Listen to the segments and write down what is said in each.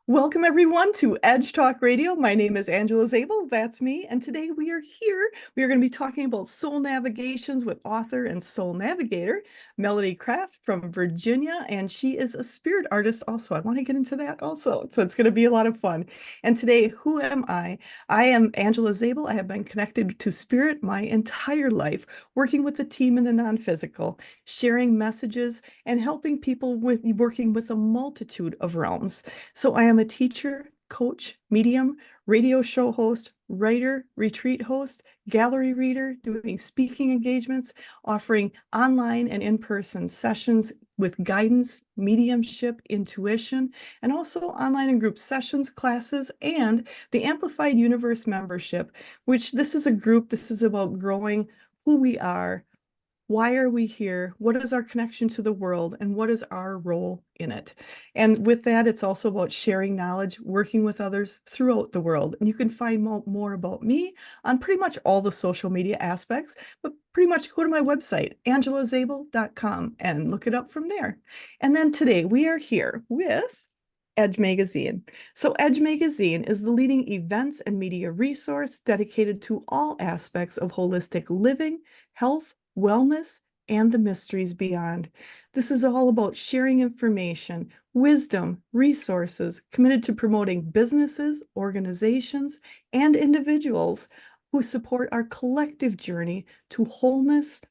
Welcome everyone to Edge Talk Radio. My name is Angela Zabel. That's me. And today we are here. We are going to be talking about soul navigations with author and soul navigator Melody Krafft from Virginia. And she is a spirit artist also. I want to get into that also. So it's going to be a lot of fun. And today, who am I? I am Angela Zabel. I have been connected to spirit my entire life, working with the team in the non-physical, sharing messages and helping people with working with a multitude of realms. So I am a teacher, coach, medium, radio show host, writer, retreat host, gallery reader, doing speaking engagements, offering online and in-person sessions with guidance, mediumship, intuition, and also online and group sessions, classes, and the Amplified Universe membership, which this is a group, this is about growing who we are. Why are we here? What is our connection to the world? And what is our role in it? And with that, it's also about sharing knowledge, working with others throughout the world. And you can find more about me on pretty much all the social media aspects, but pretty much go to my website, angelazabel.com, and look it up from there. And then today we are here with Edge Magazine. So Edge Magazine is the leading events and media resource dedicated to all aspects of holistic living, health, wellness, and the mysteries beyond. This is all about sharing information, wisdom, resources, committed to promoting businesses, organizations, and individuals who support our collective journey to wholeness,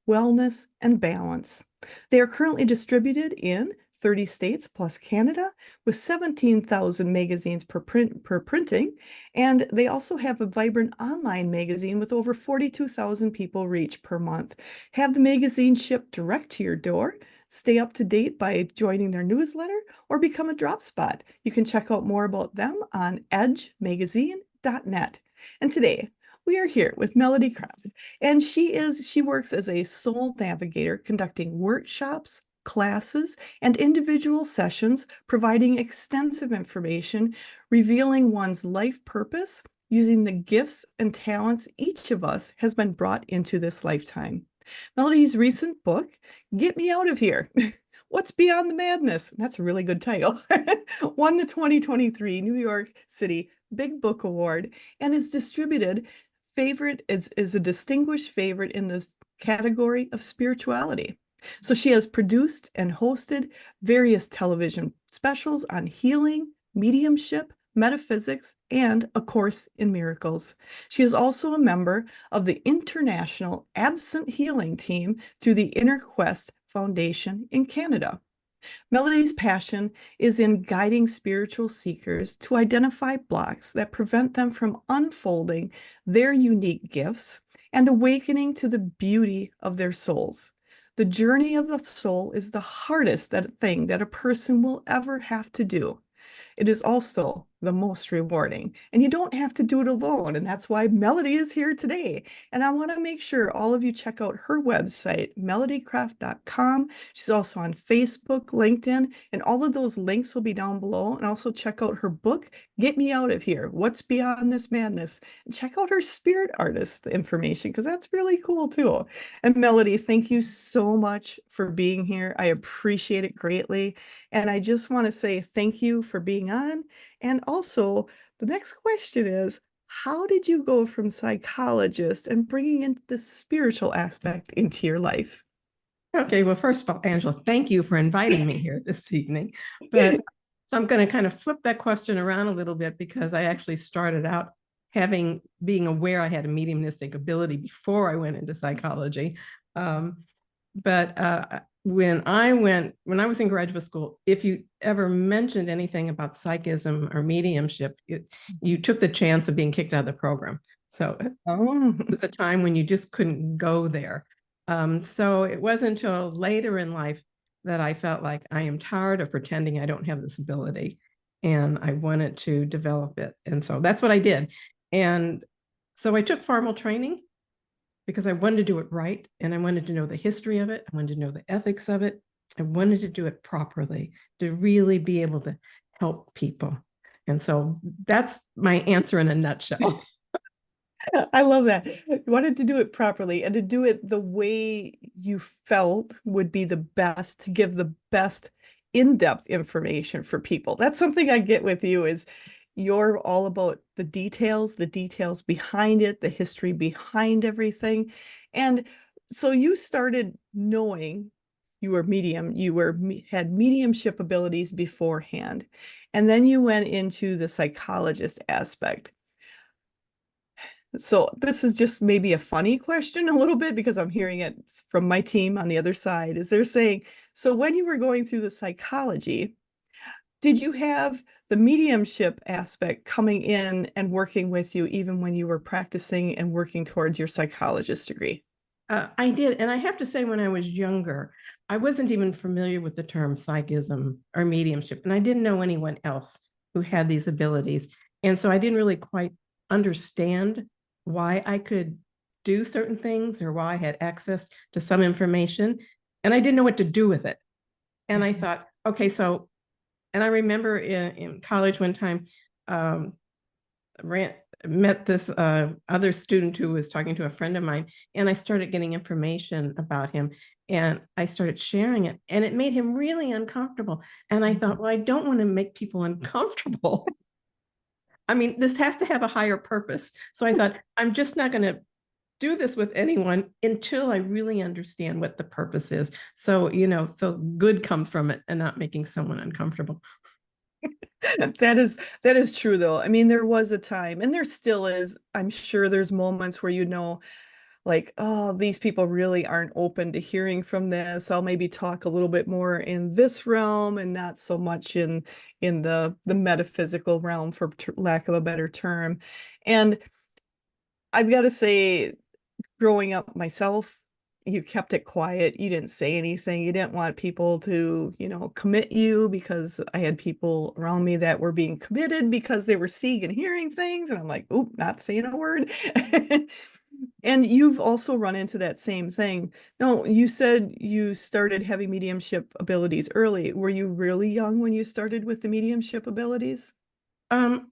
wellness, and balance. They are currently distributed in 30 states plus Canada with 17,000 magazines per printing. And they also have a vibrant online magazine with over 42,000 people reach per month. Have the magazine shipped direct to your door. Stay up to date by joining their newsletter or become a drop spot. You can check out more about them on edgemagazine.net. And today, we are here with Melody Krafft, and she works as a soul navigator, conducting workshops, classes, and individual sessions, providing extensive information, revealing one's life purpose using the gifts and talents each of us has been brought into this lifetime. Melody's recent book, Get Me Out of Here. What's Beyond the Madness? That's a really good title. Won the 2023 New York City Big Book Award and is distributed is a distinguished favorite in this category of spirituality. So she has produced and hosted various television specials on healing, mediumship, metaphysics, and A Course in Miracles. She is also a member of the International Absent Healing Team through the Inner Quest Foundation in Canada. Melody's passion is in guiding spiritual seekers to identify blocks that prevent them from unfolding their unique gifts and awakening to the beauty of their souls. The journey of the soul is the hardest thing that a person will ever have to do. It is also the most rewarding, and you don't have to do it alone. And that's why Melody is here today. And I want to make sure all of you check out her website, melodykrafft.com. She's also on Facebook, LinkedIn, and all of those links will be down below. And also check out her book, Get Me Out of Here, What's Beyond This Madness? And check out her spirit artist information, because that's really cool too. And Melody, thank you so much for being here. I appreciate it greatly. And I just want to say thank you for being on. And also, the next question is, how did you go from psychologist and bringing in the spiritual aspect into your life? Okay, well, first of all, Angela, thank you for inviting me here this evening. But so I'm going to kind of flip that question around a little bit, because I actually started out being aware I had a mediumistic ability before I went into psychology. But when I was in graduate school, if you ever mentioned anything about psychism or mediumship, you took the chance of being kicked out of the program. So it was a time when you just couldn't go there. So it wasn't until later in life that I felt like I am tired of pretending I don't have this ability, and I wanted to develop it. And so that's what I did. And so I took formal training because I wanted to do it right, and I wanted to know the history of it. I wanted to know the ethics of it. I wanted to do it properly, to really be able to help people. And so that's my answer in a nutshell. I love that. You wanted to do it properly and to do it the way you felt would be the best, to give the best in-depth information for people. That's something I get with you is you're all about the details behind it, the history behind everything. And so you started knowing you were medium, had mediumship abilities beforehand. And then you went into the psychologist aspect. So this is just maybe a funny question a little bit because I'm hearing it from my team on the other side, is they're saying, so when you were going through the psychology, did you have the mediumship aspect coming in and working with you even when you were practicing and working towards your psychologist degree? I did. And I have to say, when I was younger, I wasn't even familiar with the term psychism or mediumship. And I didn't know anyone else who had these abilities. And so I didn't really quite understand why I could do certain things or why I had access to some information. And I didn't know what to do with it. And I thought, okay, so, and I remember in college one time, met this other student who was talking to a friend of mine, and I started getting information about him, and I started sharing it, and it made him really uncomfortable. And I thought, well, I don't want to make people uncomfortable. I mean, this has to have a higher purpose. So I thought, I'm just not going to do this with anyone until I really understand what the purpose is. So, so good comes from it and not making someone uncomfortable. That is true though. I mean, there was a time, and there still is. I'm sure there's moments where like, oh, these people really aren't open to hearing from this. I'll maybe talk a little bit more in this realm and not so much in the metaphysical realm, for lack of a better term. And I've got to say, growing up myself, you kept it quiet. You didn't say anything. You didn't want people to, commit you, because I had people around me that were being committed because they were seeing and hearing things. And I'm like, oh, not saying a word. And you've also run into that same thing. No, you said you started having mediumship abilities early. Were you really young when you started with the mediumship abilities? Um,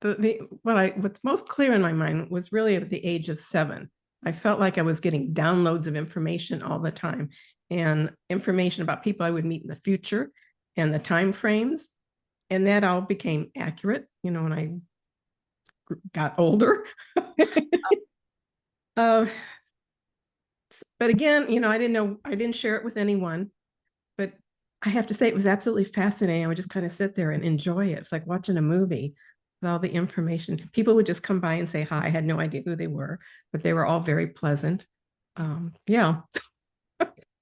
what's most clear in my mind was really at the age of 7. I felt like I was getting downloads of information all the time, and information about people I would meet in the future and the time frames. And that all became accurate, when I got older. But again, I didn't share it with anyone, but I have to say it was absolutely fascinating. I would just kind of sit there and enjoy it. It's like watching a movie with all the information. People would just come by and say hi. I had no idea who they were, but they were all very pleasant. Yeah.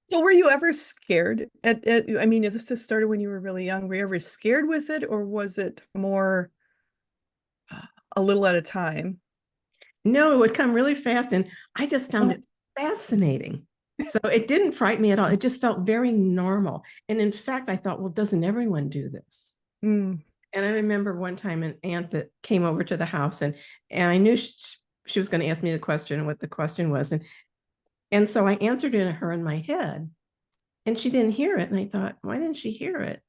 So were you ever scared I mean, this just started when you were really young. Were you ever scared with it, or was it more a little at a time? No, it would come really fast, and I just found it fascinating. So it didn't frighten me at all. It just felt very normal. And in fact, I thought, well, doesn't everyone do this? Mm. And I remember one time an aunt that came over to the house, and I knew she was going to ask me the question and what the question was. And so I answered it her in my head, and she didn't hear it. And I thought, why didn't she hear it?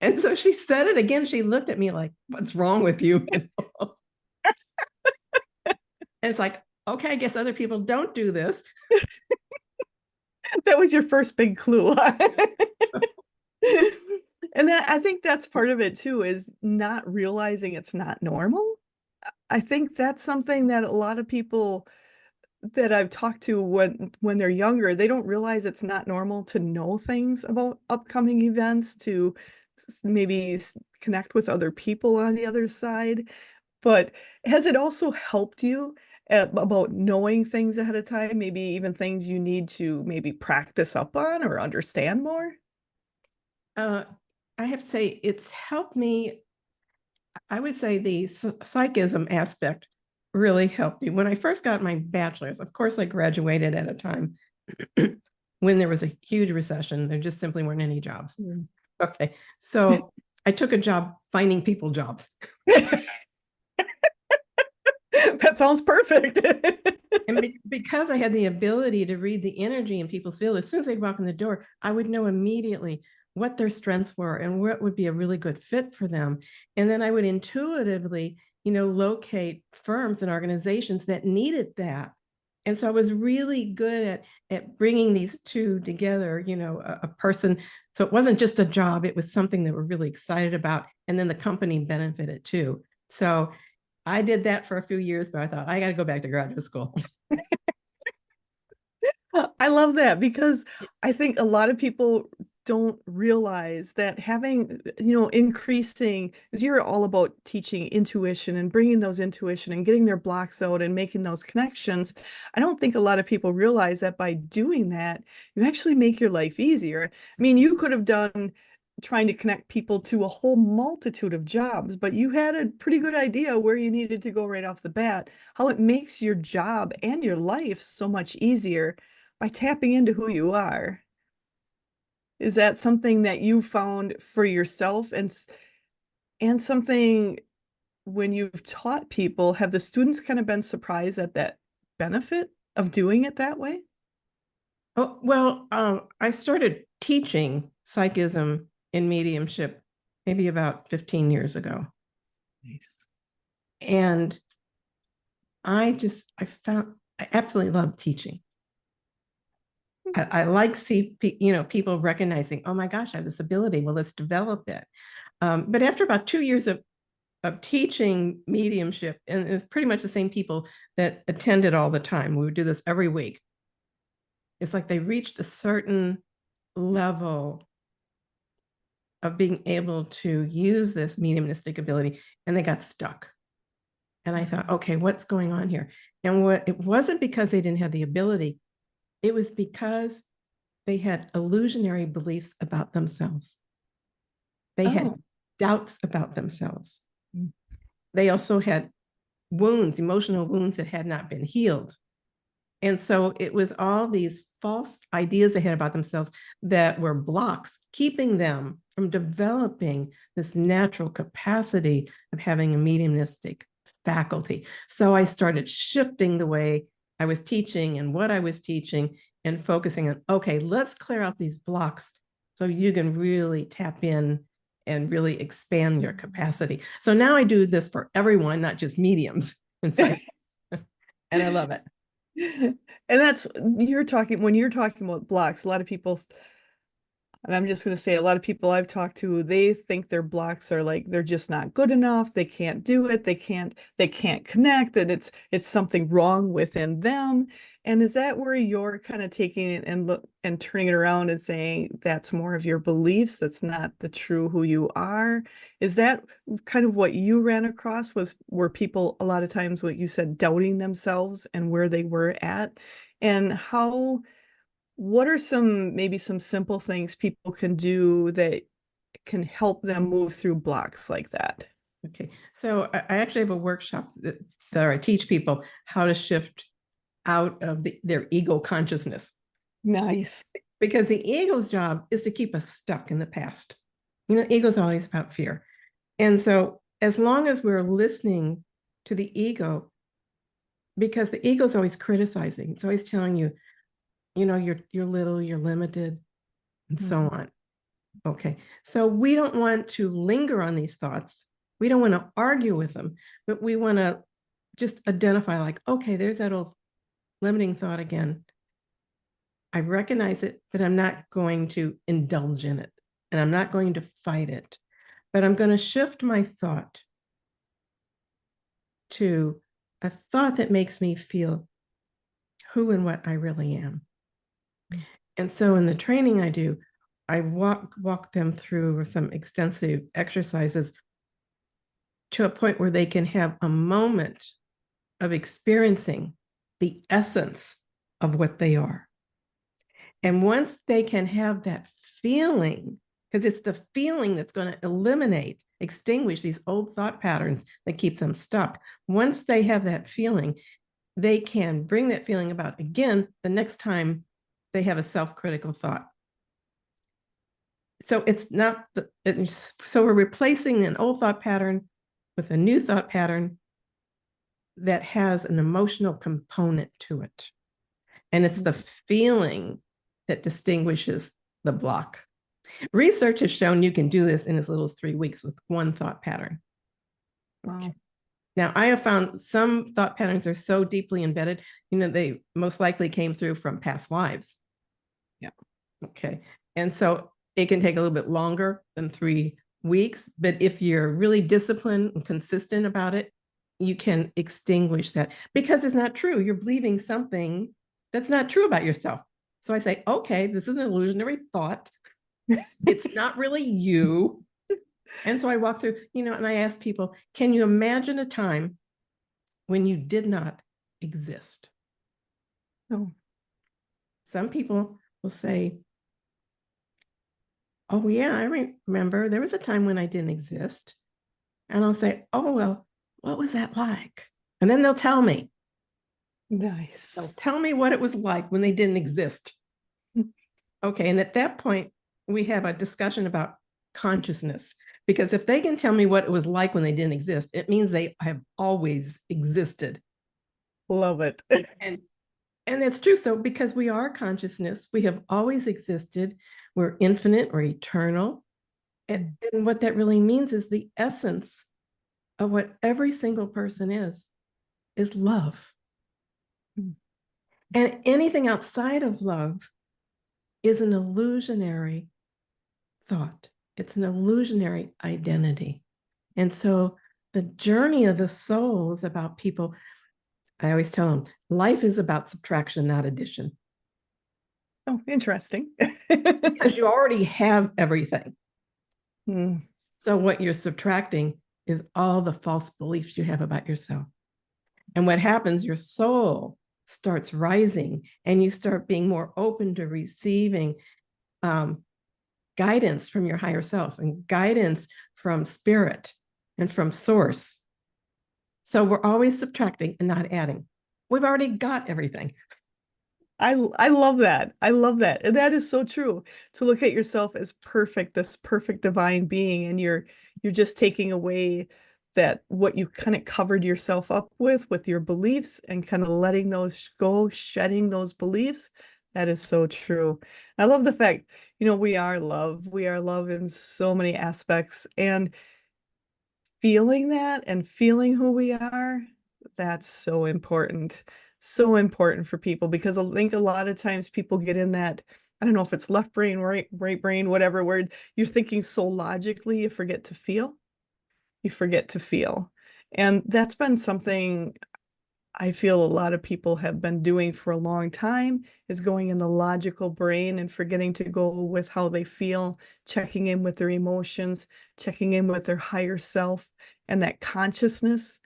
And so she said it again. She looked at me like, what's wrong with you? And it's like, okay, I guess other people don't do this. That was your first big clue. And I think that's part of it too, is not realizing it's not normal. I think that's something that a lot of people that I've talked to when they're younger, they don't realize it's not normal to know things about upcoming events, to maybe connect with other people on the other side. But has it also helped you about knowing things ahead of time, maybe even things you need to maybe practice up on or understand more? I have to say it's helped me. I would say the psychism aspect really helped me. When I first got my bachelor's, of course, I graduated at a time when there was a huge recession. There just simply weren't any jobs. Mm. Okay. So I took a job finding people jobs. That sounds perfect. And because I had the ability to read the energy in people's field, as soon as they'd walk in the door, I would know immediately what their strengths were and what would be a really good fit for them. And then I would intuitively, locate firms and organizations that needed that. And so I was really good at bringing these two together, you know, a person. So it wasn't just a job, it was something that we're really excited about. And then the company benefited too. So I did that for a few years, but I thought I got to go back to graduate school. I love that because I think a lot of people don't realize that having, increasing, because you're all about teaching intuition and bringing those intuition and getting their blocks out and making those connections. I don't think a lot of people realize that by doing that, you actually make your life easier. I mean, you could have done trying to connect people to a whole multitude of jobs, but you had a pretty good idea where you needed to go right off the bat, how it makes your job and your life so much easier by tapping into who you are. Is that something that you found for yourself and something when you've taught people, have the students kind of been surprised at that benefit of doing it that way? Oh, well, I started teaching psychism in mediumship maybe about 15 years ago. Nice. And I absolutely love teaching. I like people recognizing, oh my gosh, I have this ability. Well, let's develop it. But after about 2 years of teaching mediumship, and it's pretty much the same people that attended all the time. We would do this every week. It's like they reached a certain level of being able to use this mediumistic ability, and they got stuck. And I thought, okay, what's going on here? And it wasn't because they didn't have the ability, it was because they had illusionary beliefs about themselves. They had doubts about themselves. They also had wounds, emotional wounds that had not been healed. And so it was all these false ideas they had about themselves that were blocks, keeping them from developing this natural capacity of having a mediumistic faculty. So I started shifting the way I was teaching and what I was teaching and focusing on, okay, let's clear out these blocks so you can really tap in and really expand your capacity. So now I do this for everyone, not just mediums. And I love it. And that's when you're talking about blocks, a lot of people, and I'm just going to say a lot of people I've talked to, they think their blocks are like they're just not good enough, they can't do it, they can't connect, that it's something wrong within them. And is that where you're kind of taking it and turning it around and saying that's more of your beliefs, that's not the true who you are? Is that kind of what you ran across, were people a lot of times what you said, doubting themselves and where they were at? And what are maybe some simple things people can do that can help them move through blocks like that? Okay, so I actually have a workshop that I teach people how to shift out of their ego consciousness. Nice. Because the ego's job is to keep us stuck in the past. You know, ego's always about fear. And so as long as we're listening to the ego, because the ego's always criticizing, it's always telling you, you know, you're little, you're limited, and so on. Okay, so we don't want to linger on these thoughts. We don't want to argue with them, but we want to just identify like, okay, there's that old limiting thought again. I recognize it, but I'm not going to indulge in it, and I'm not going to fight it, but I'm going to shift my thought to a thought that makes me feel who and what I really am. And so in the training I do, I walk them through some extensive exercises to a point where they can have a moment of experiencing the essence of what they are. And once they can have that feeling, because it's the feeling that's going to extinguish these old thought patterns that keep them stuck. Once they have that feeling, they can bring that feeling about again the next time they have a self-critical thought. So it's not so we're replacing an old thought pattern with a new thought pattern that has an emotional component to it. And it's the feeling that distinguishes the block. Research has shown you can do this in as little as 3 weeks with one thought pattern. Wow. Now, I have found some thought patterns are so deeply embedded, they most likely came through from past lives. Yeah. Okay. And so it can take a little bit longer than 3 weeks, but if you're really disciplined and consistent about it, you can extinguish that because it's not true. You're believing something that's not true about yourself. So I say, okay, this is an illusionary thought. It's not really you. And so I walk through, and I ask people, can you imagine a time when you did not exist? Oh. Some people will say, oh, yeah, I remember there was a time when I didn't exist. And I'll say, oh, well, what was that like? And then they'll tell me. Nice. They'll tell me what it was like when they didn't exist. Okay. And at that point, we have a discussion about consciousness. Because if they can tell me what it was like when they didn't exist, it means they have always existed. Love it. And that's true. So because we are consciousness, we have always existed. We're infinite or eternal. And what that really means is the essence of what every single person is love. And anything outside of love is an illusionary thought. It's an illusionary identity. And so the journey of the soul is about people. I always tell them, life is about subtraction, not addition. Oh, interesting. Because you already have everything. Mm. So what you're subtracting is all the false beliefs you have about yourself. And what happens, your soul starts rising and you start being more open to receiving guidance from your higher self and guidance from spirit and from source. So we're always subtracting and not adding. We've already got everything. I love that. I love that. And that is so true. To look at yourself as perfect, this perfect divine being, and you're just taking away that what you kind of covered yourself up with your beliefs and kind of letting those go, shedding those beliefs. That is so true. I love the fact, we are love. We are love in so many aspects. And feeling that and feeling who we are, that's so important. So important for people because I think a lot of times people get in that, I don't know if it's left brain, right brain, whatever word, you're thinking so logically, you forget to feel. You forget to feel. And that's been something I feel a lot of people have been doing for a long time, is going in the logical brain and forgetting to go with how they feel, checking in with their emotions, checking in with their higher self, and that consciousness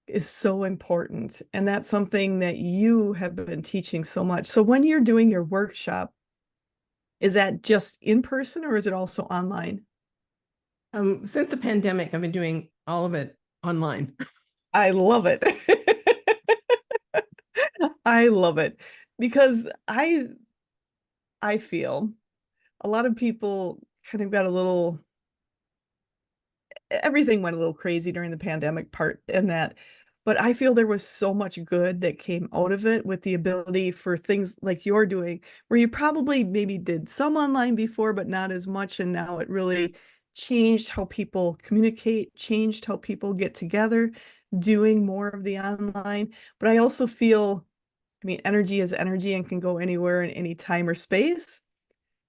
is so important. And that's something that you have been teaching so much. So when you're doing your workshop, is that just in person or is it also online? Since the pandemic, I've been doing all of it online. I love it. I love it because I feel a lot of people kind of got a little, everything went a little crazy during the pandemic part and that, but I feel there was so much good that came out of it with the ability for things like you're doing, where you probably maybe did some online before, but not as much. And now it really changed how people communicate, changed how people get together, doing more of the online. But I also feel, I mean, energy is energy and can go anywhere in any time or space.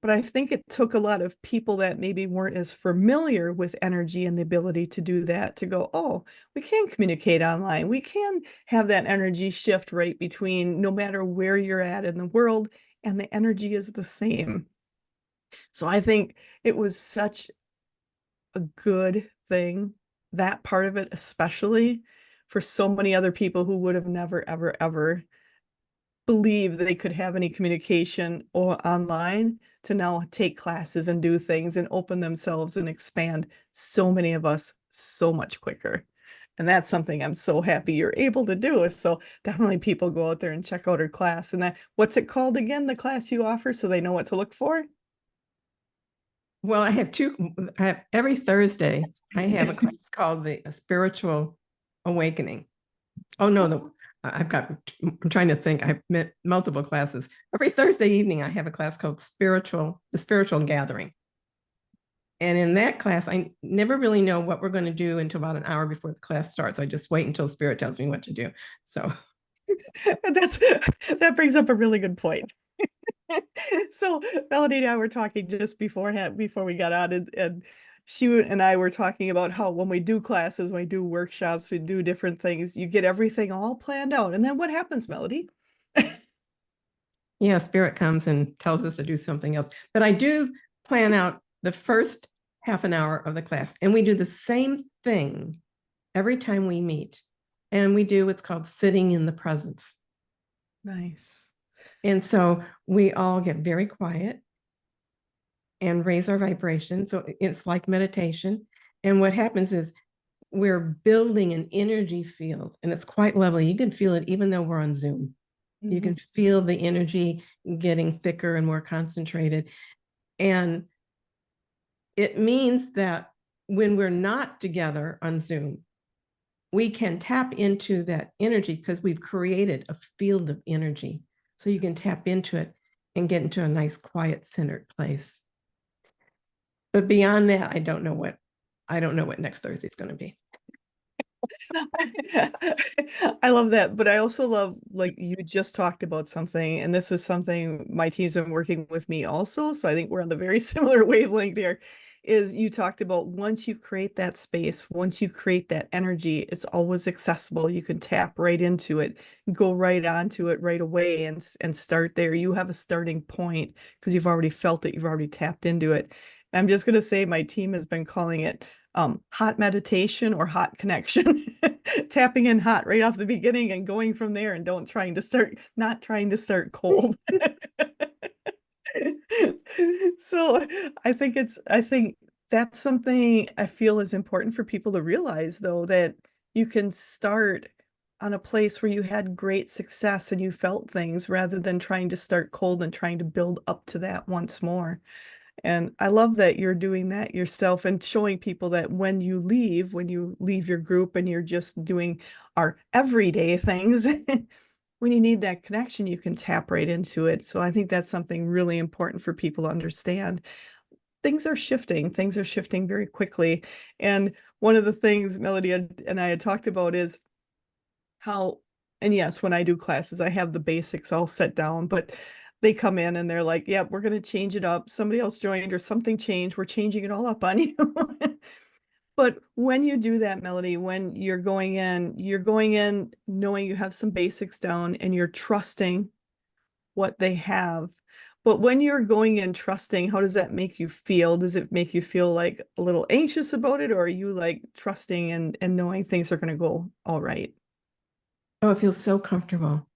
But I think it took a lot of people that maybe weren't as familiar with energy and the ability to do that to go, oh, we can communicate online. We can have that energy shift right between no matter where you're at in the world, and the energy is the same. So I think it was such a good thing, that part of it, especially for so many other people who would have never, ever, ever believe they could have any communication or online, to now take classes and do things and open themselves and expand so many of us so much quicker. And that's something I'm so happy you're able to do. So definitely people go out there and check out her class. And that, what's it called again, the class you offer, so they know what to look for? Well, every Thursday, I have a class called the Spiritual Awakening. Oh, no, I'm trying to think. I've met multiple classes. Every Thursday evening, I have a class called the Spiritual Gathering. And in that class, I never really know what we're going to do until about an hour before the class starts. I just wait until Spirit tells me what to do. So that brings up a really good point. So Melody and I were talking just beforehand, before we got on, and she and I were talking about how when we do classes, when we do workshops, we do different things, you get everything all planned out. And then what happens, Melody? yeah, Spirit comes and tells us to do something else. But I do plan out the first half an hour of the class, and we do the same thing every time we meet. And we do what's called sitting in the presence. Nice. And so we all get very quiet and raise our vibration. So it's like meditation. And what happens is we're building an energy field, and it's quite lovely. You can feel it even though we're on Zoom. You can feel the energy getting thicker and more concentrated. And it means that when we're not together on Zoom, we can tap into that energy because we've created a field of energy. So you can tap into it and get into a nice, quiet, centered place. But beyond that, I don't know what next Thursday is going to be. I love that, but I also love, like, you just talked about something, and this is something my team's been working with me also, so I think we're on the very similar wavelength there, is you talked about once you create that space, once you create that energy, it's always accessible. You can tap right into it, go right onto it right away and start there. You have a starting point because you've already felt it, you've already tapped into it. I'm just going to say my team has been calling it hot meditation or hot connection. Tapping in hot right off the beginning and going from there, and not trying to start cold. So I think that's something I feel is important for people to realize, though, that you can start on a place where you had great success and you felt things rather than trying to start cold and trying to build up to that once more. And I love that you're doing that yourself and showing people that when you leave your group and you're just doing our everyday things, when you need that connection, you can tap right into it. So I think that's something really important for people to understand. Things are shifting very quickly. And one of the things Melody and I had talked about is how, and yes, when I do classes, I have the basics all set down, but they come in and they're like, yeah, we're going to change it up. Somebody else joined or something changed. We're changing it all up on you. But when you do that, Melody, when you're going in knowing you have some basics down and you're trusting what they have. But when you're going in trusting, how does that make you feel? Does it make you feel like a little anxious about it, or are you like trusting and knowing things are going to go all right? Oh, it feels so comfortable.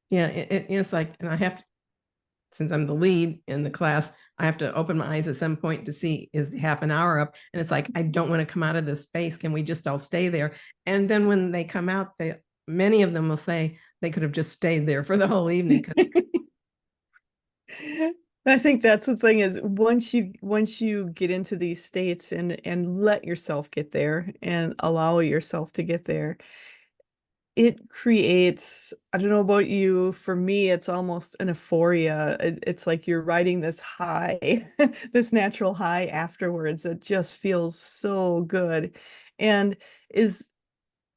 Yeah, it's like, and I have to, since I'm the lead in the class, I have to open my eyes at some point to see, is the half an hour up? And it's like, I don't want to come out of this space. Can we just all stay there? And then when they come out, many of them will say they could have just stayed there for the whole evening. I think that's the thing, is once you get into these states and let yourself get there and allow yourself to get there, it creates, I don't know about you, for me, it's almost an euphoria. It's like you're riding this high, this natural high afterwards. It just feels so good. And is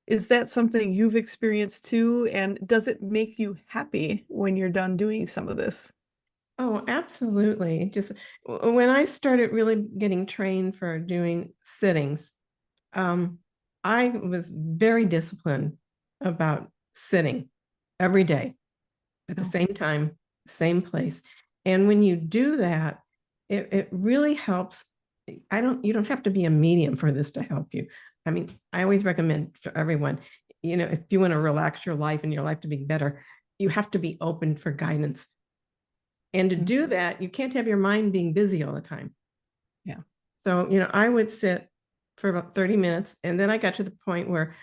is that something you've experienced too? And does it make you happy when you're done doing some of this? Oh, absolutely. Just when I started really getting trained for doing sittings, um, I was very disciplined about sitting every day at the Oh, same time, same place. And when you do that, it really helps. You don't have to be a medium for this to help you. I mean, I always recommend for everyone, if you want to relax your life and your life to be better, you have to be open for guidance. And to do that, you can't have your mind being busy all the time. yeah. So, I would sit for about 30 minutes, and then I got to the point where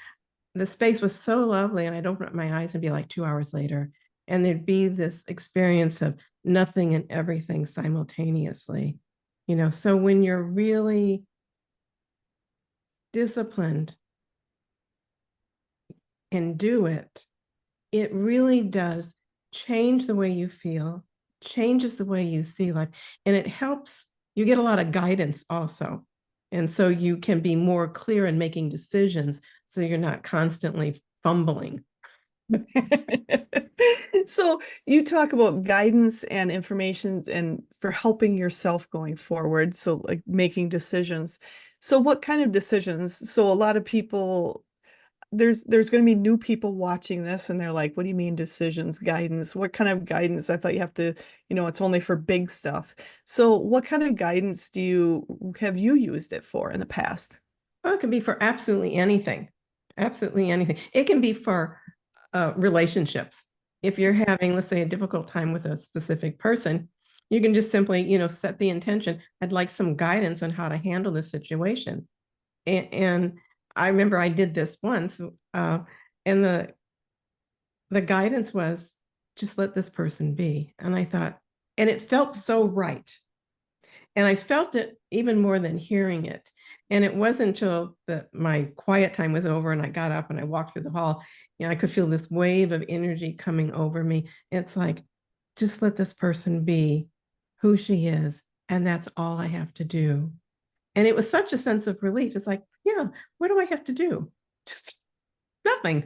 the space was so lovely, and I'd open up my eyes and be like 2 hours later, and there'd be this experience of nothing and everything simultaneously. So when you're really disciplined and do it, it really does change the way you feel, changes the way you see life, and it helps you get a lot of guidance also. And so you can be more clear in making decisions so you're not constantly fumbling. So you talk about guidance and information and for helping yourself going forward. So like making decisions. So what kind of decisions? So a lot of people, there's going to be new people watching this and they're like, what do you mean decisions, guidance? What kind of guidance? I thought you have to, it's only for big stuff. So what kind of guidance have you used it for in the past? Well, it can be for absolutely anything. Absolutely anything. It can be for relationships. If you're having, let's say, a difficult time with a specific person, you can just simply, set the intention. I'd like some guidance on how to handle this situation. And I remember I did this once, and the guidance was just let this person be. And I thought, and it felt so right. And I felt it even more than hearing it. And it wasn't until my quiet time was over and I got up and I walked through the hall, I could feel this wave of energy coming over me. It's like, just let this person be who she is. And that's all I have to do. And it was such a sense of relief. It's like, yeah, what do I have to do? Just nothing.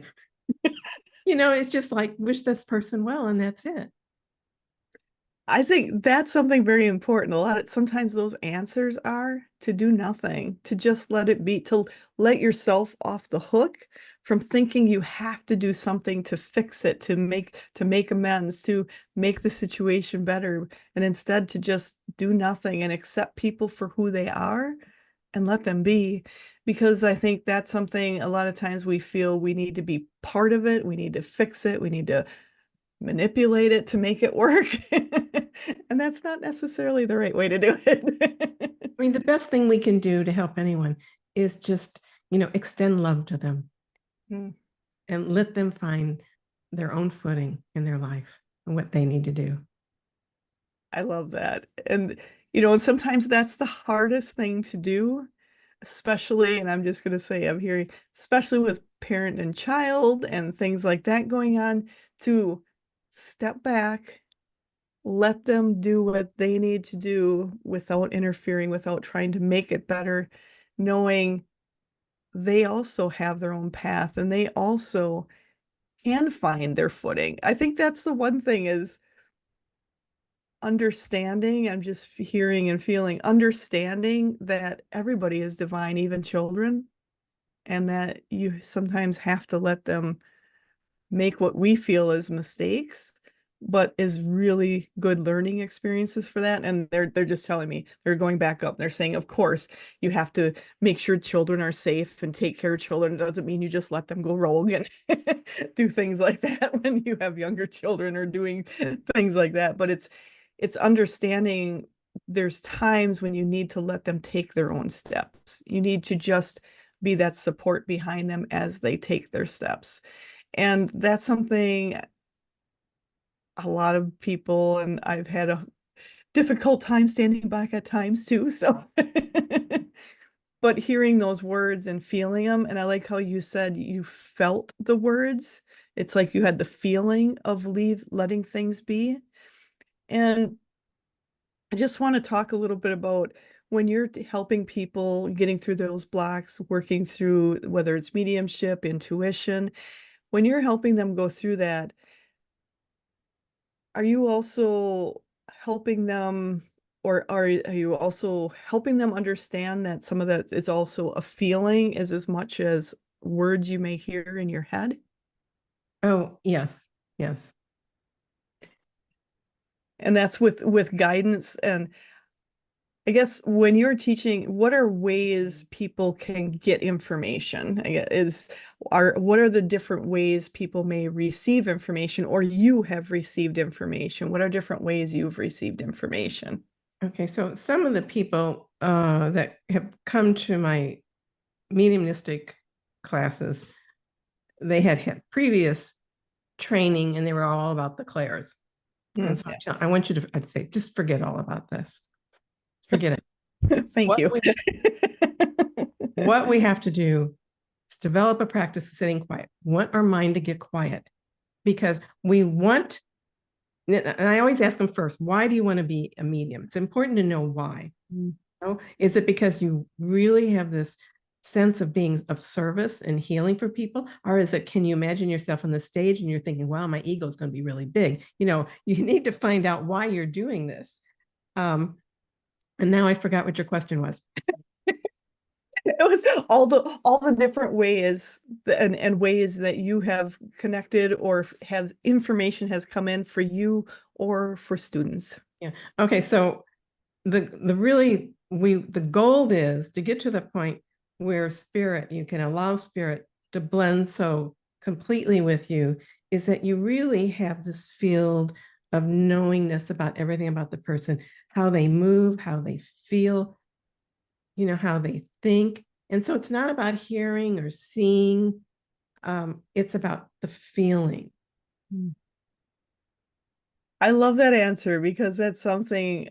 It's just like, wish this person well, and that's it. I think that's something very important. Sometimes those answers are to do nothing, to just let it be, to let yourself off the hook from thinking you have to do something to fix it, to make amends, to make the situation better, and instead to just do nothing and accept people for who they are and let them be. Because I think that's something a lot of times we feel we need to be part of it, we need to fix it, we need to manipulate it to make it work. And that's not necessarily the right way to do it. I mean, the best thing we can do to help anyone is just, extend love to them and let them find their own footing in their life and what they need to do. I love that. And sometimes that's the hardest thing to do, especially, and I'm just going to say, I'm hearing, especially with parent and child and things like that going on, to step back, let them do what they need to do without interfering, without trying to make it better, knowing they also have their own path and they also can find their footing. I think that's the one thing is understanding. I'm just hearing and feeling, understanding that everybody is divine, even children, and that you sometimes have to let them make what we feel is mistakes, but is really good learning experiences for that. And they're just telling me, they're going back up. They're saying, of course, you have to make sure children are safe and take care of children. It doesn't mean you just let them go rogue and do things like that when you have younger children or doing things like that. But it's understanding there's times when you need to let them take their own steps. You need to just be that support behind them as they take their steps. And that's something a lot of people, and I've had a difficult time standing back at times too. So, but hearing those words and feeling them, and I like how you said you felt the words. It's like you had the feeling of letting things be. And I just want to talk a little bit about when you're helping people getting through those blocks, working through whether it's mediumship, intuition, when you're helping them go through that, are you also helping them, or are you also helping them understand that some of that is also a feeling as much as words you may hear in your head? Oh, yes, yes. And that's with guidance. And I guess when you're teaching, what are ways people can get information? What are the different ways people may receive information, or you have received information? What are different ways you've received information? Okay, so some of the people that have come to my mediumistic classes, they had previous training and they were all about the clairs. And so I want you to, I'd say, just forget all about this. Forget it. Thank you. What we have to do is develop a practice of sitting quiet. We want our mind to get quiet because we want, and I always ask them first, why do you want to be a medium? It's important to know why. Mm. know? Is it because you really have this sense of being of service and healing for people? Or is it, can you imagine yourself on the stage and you're thinking, wow, my ego is going to be really big? You need to find out why you're doing this. And now I forgot what your question was. It was all the different ways and ways that you have connected or have information has come in for you or for students. Yeah. Okay. So the goal is to get to the point where spirit, you can allow spirit to blend so completely with you, is that you really have this field of knowingness about everything about the person, how they move, how they feel, how they think. And so it's not about hearing or seeing, it's about the feeling. I love that answer because that's something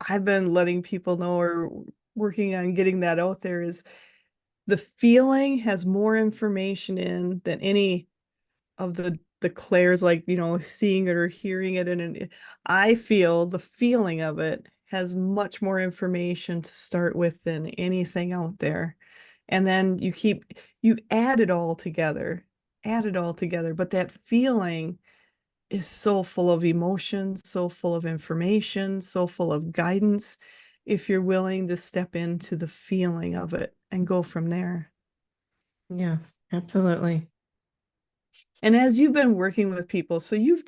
I've been letting people know or working on getting that out there is the feeling has more information in than any of the clairs, like, seeing it or hearing it. And I feel the feeling of it has much more information to start with than anything out there. And then you add it all together. But that feeling is so full of emotion, so full of information, so full of guidance, if you're willing to step into the feeling of it and go from there. Yes, absolutely. And as you've been working with people, so you've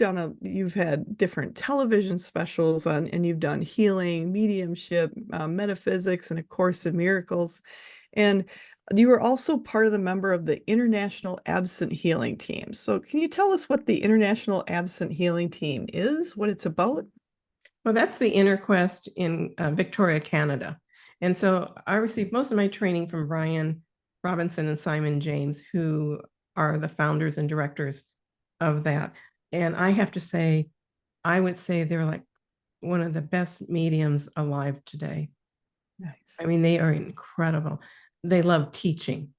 had different television specials on, and you've done healing, mediumship, metaphysics, and A Course in Miracles. And you were also part of the member of the International Absent Healing Team. So can you tell us what the International Absent Healing Team is, what it's about? Well, that's the Inner Quest in Victoria, Canada. And so I received most of my training from Brian Robinson and Simon James, who are the founders and directors of that. And I have to say, I would say they're like one of the best mediums alive today. Nice. I mean, they are incredible. They love teaching.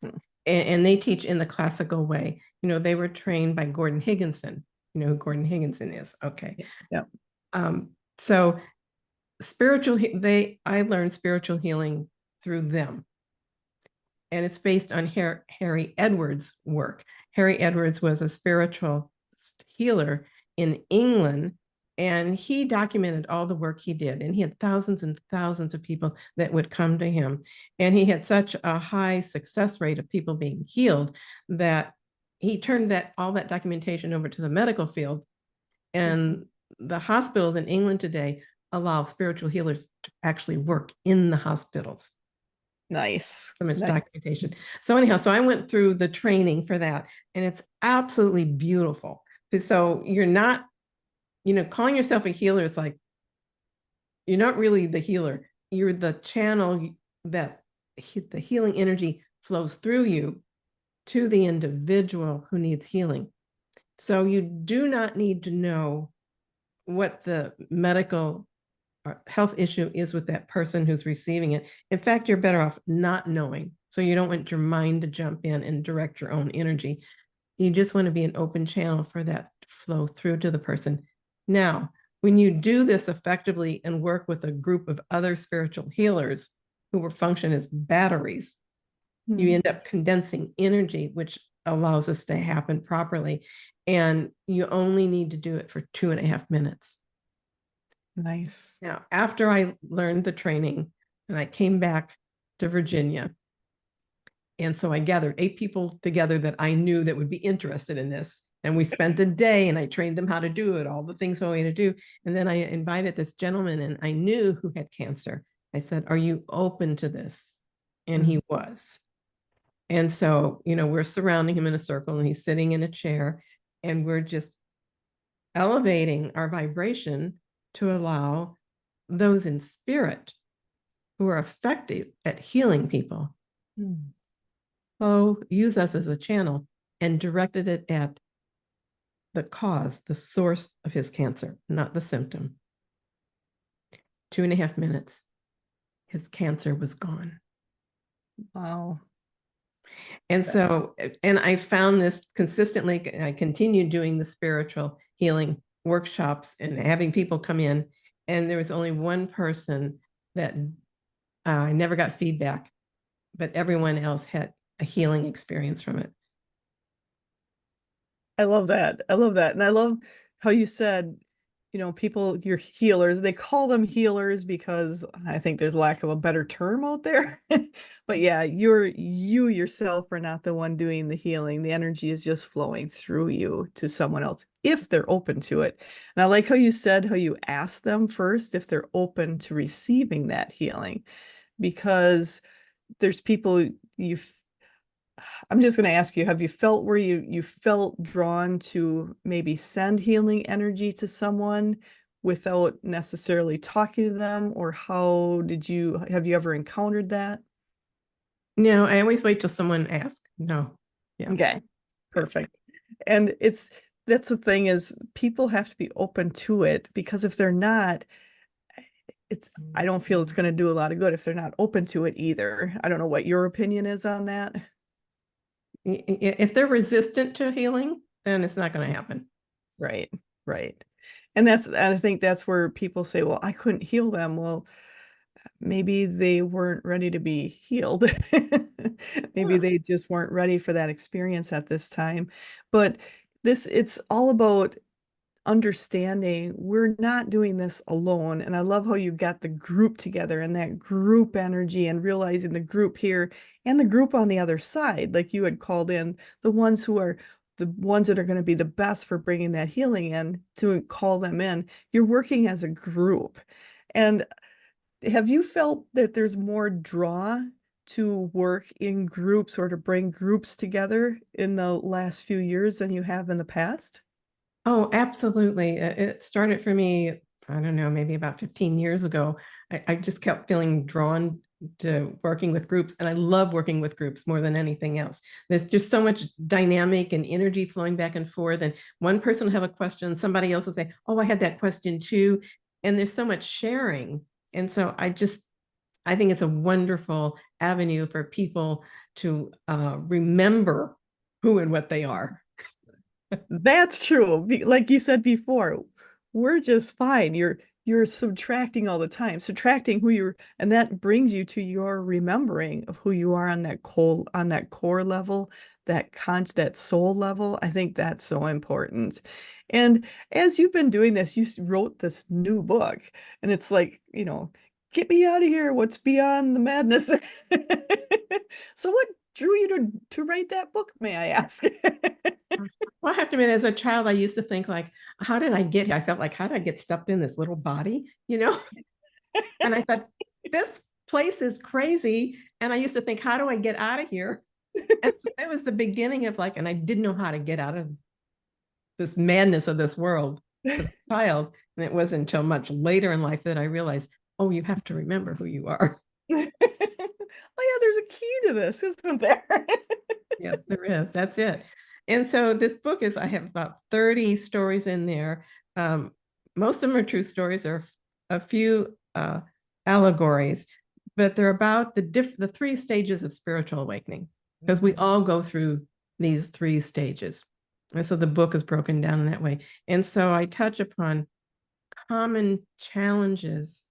Hmm. And they teach in the classical way. They were trained by Gordon Higginson. You know who Gordon Higginson is? Okay. Yeah. So I learned spiritual healing through them. And it's based on Harry Edwards' work. Harry Edwards was a spiritual healer in England, and he documented all the work he did. And he had thousands and thousands of people that would come to him. And he had such a high success rate of people being healed that he turned all that documentation over to the medical field. And the hospitals in England today allow spiritual healers to actually work in the hospitals. Nice. So much Nice. documentation. So anyhow, I went through the training for that, and it's absolutely beautiful. So you're not, calling yourself a healer is like, you're not really the healer. You're the channel that the healing energy flows through you to the individual who needs healing. So you do not need to know what the medical health issue is with that person who's receiving it. In fact, you're better off not knowing. So you don't want your mind to jump in and direct your own energy. You just want to be an open channel for that flow through to the person. Now, when you do this effectively and work with a group of other spiritual healers who will function as batteries, you end up condensing energy, which allows this to happen properly. And you only need to do it for 2.5 minutes. Nice. Now, after I learned the training and I came back to Virginia, and so I gathered 8 people together that I knew that would be interested in this. And we spent a day and I trained them how to do it, all the things I wanted to do. And then I invited this gentleman, and I knew who had cancer. I said, "Are you open to this?" And he was. And so, we're surrounding him in a circle, and he's sitting in a chair, and we're just elevating our vibration to allow those in spirit who are effective at healing people use us as a channel, and directed it at the cause, the source of his cancer, not the symptom. 2.5 minutes, his cancer was gone. Wow. And so, and I found this consistently. I continued doing the spiritual healing workshops and having people come in. And there was only one person that I never got feedback, but everyone else had a healing experience from it. I love that. I love that. And I love how you said, people, you're healers. They call them healers because I think there's lack of a better term out there. But yeah, you yourself are not the one doing the healing. The energy is just flowing through you to someone else if they're open to it. And I like how you said how you ask them first if they're open to receiving that healing, because there's people you've I'm just going to ask you, have you felt where you felt drawn to maybe send healing energy to someone without necessarily talking to them? Or have you ever encountered that? No, I always wait till someone asks. No. Yeah. Okay, perfect. And that's the thing, is people have to be open to it, because if they're not, I don't feel it's going to do a lot of good if they're not open to it either. I don't know what your opinion is on that. If they're resistant to healing, then it's not going to happen. Right, right. And I think that's where people say, well, I couldn't heal them. Well, maybe they weren't ready to be healed. Maybe Yeah. they just weren't ready for that experience at this time. But it's all about understanding we're not doing this alone. And I love how you got the group together and that group energy, and realizing the group here and the group on the other side, like you had called in the ones that are going to be the best for bringing that healing in, to call them in. You're working as a group. And have you felt that there's more draw to work in groups or to bring groups together in the last few years than you have in the past? Oh, absolutely. It started for me, I don't know, maybe about 15 years ago. I just kept feeling drawn to working with groups, and I love working with groups more than anything else. There's just so much dynamic and energy flowing back and forth. And one person will have a question, somebody else will say, oh, I had that question too. And there's so much sharing. And so I think it's a wonderful avenue for people to remember who and what they are. That's true. Like you said before, we're just fine. You're subtracting all the time, subtracting who you're, and that brings you to your remembering of who you are on that core level, that soul level. I think that's so important. And as you've been doing this, you wrote this new book, and it's like, get me out of here. What's beyond the madness? So what drew you to write that book, may I ask? Well, I have to admit, as a child, I used to think like, how did I get here? I felt like, how did I get stuffed in this little body? And I thought, this place is crazy. And I used to think, how do I get out of here? And so that was the beginning of like, and I didn't know how to get out of this madness of this world as a child. And it wasn't until much later in life that I realized, oh, you have to remember who you are. Oh yeah, there's a key to this, isn't there? Yes, there is. That's it. And so this book I have about 30 stories in there. Most of them are true stories. There are a few allegories, but they're about the three stages of spiritual awakening, because we all go through these three stages. And so the book is broken down in that way. And so I touch upon common challenges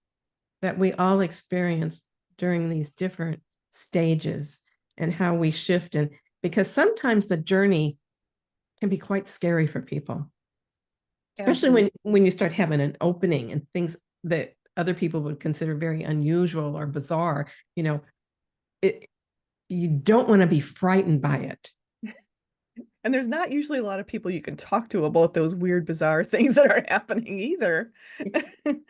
that we all experience during these different stages, and how we shift. And because sometimes the journey can be quite scary for people, especially when you start having an opening and things that other people would consider very unusual or bizarre. You don't want to be frightened by it. And there's not usually a lot of people you can talk to about those weird, bizarre things that are happening either.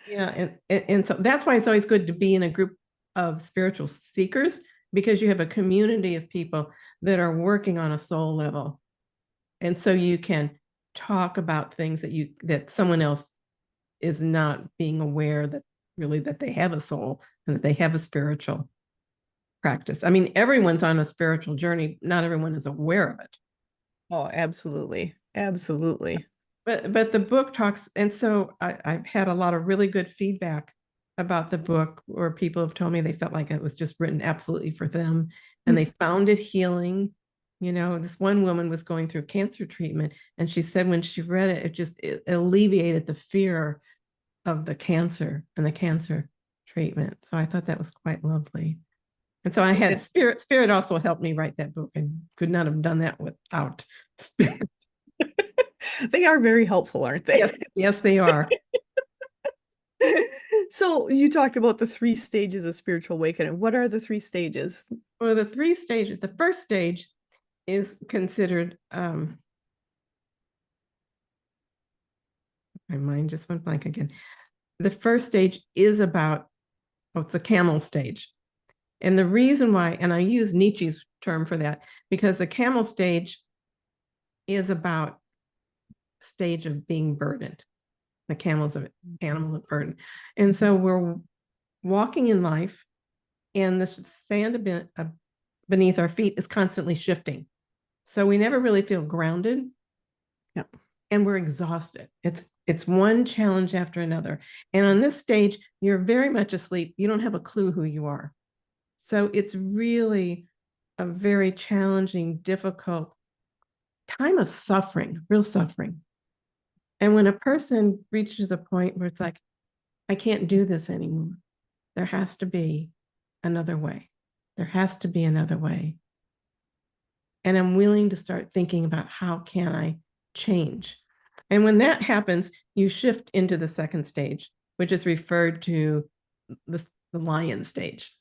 Yeah, and so that's why it's always good to be in a group of spiritual seekers, because you have a community of people that are working on a soul level. And so you can talk about things that someone else is not being aware that they have a soul and that they have a spiritual practice. I mean, everyone's on a spiritual journey. Not everyone is aware of it. Oh, absolutely. Absolutely. But the book talks, and so I've had a lot of really good feedback about the book, where people have told me they felt like it was just written absolutely for them, and they found it healing. This one woman was going through cancer treatment, and she said when she read it, it alleviated the fear of the cancer and the cancer treatment. So I thought that was quite lovely. And so I had Spirit. Spirit also helped me write that book, and could not have done that without Spirit. They are very helpful, aren't they? Yes, they are. So you talked about the 3 stages of spiritual awakening. What are the 3 stages? Well, the 3 stages, the first stage is considered, my mind just went blank again. The first stage is about, it's the camel stage. And the reason why, and I use Nietzsche's term for that, because the camel stage is about stage of being burdened. The camel's an animal of burden. And so we're walking in life, and the sand beneath our feet is constantly shifting. So we never really feel grounded. Yep. And we're exhausted. It's one challenge after another. And on this stage, you're very much asleep. You don't have a clue who you are. So it's really a very challenging, difficult time of suffering, real suffering. And when a person reaches a point where it's like, I can't do this anymore, there has to be another way. There has to be another way. And I'm willing to start thinking about how can I change. And when that happens, you shift into the second stage, which is referred to the lion stage.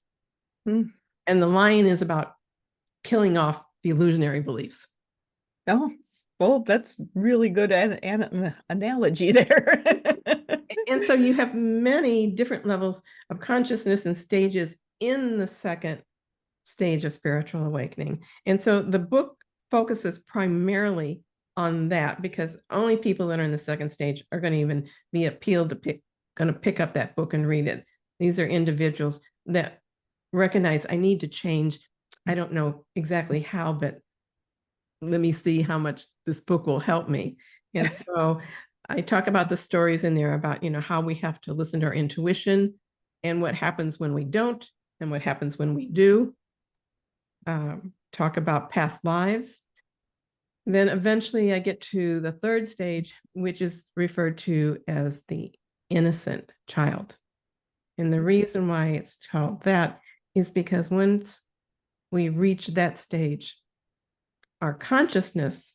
Mm. And the lion is about killing off the illusionary beliefs. Oh, well, that's really good an analogy there. And so you have many different levels of consciousness and stages in the second stage of spiritual awakening. And so the book focuses primarily on that, because only people that are in the second stage are going to even be appealed to going to pick up that book and read it. These are individuals that recognize, I need to change. I don't know exactly how, but let me see how much this book will help me. And so I talk about the stories in there about, how we have to listen to our intuition, and what happens when we don't, and what happens when we do. Talk about past lives. Then eventually I get to the third stage, which is referred to as the innocent child. And the reason why it's called that is because once we reach that stage, our consciousness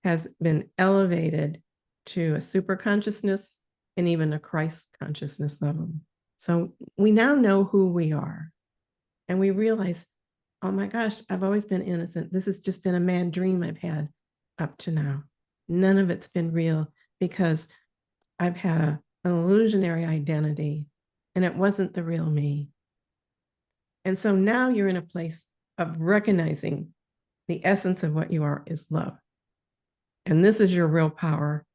has been elevated to a super consciousness and even a Christ consciousness level. So we now know who we are, and we realize, oh my gosh, I've always been innocent. This has just been a mad dream I've had up to now. None of it's been real, because I've had an illusionary identity, and it wasn't the real me. And so now you're in a place of recognizing the essence of what you are is love. And this is your real power.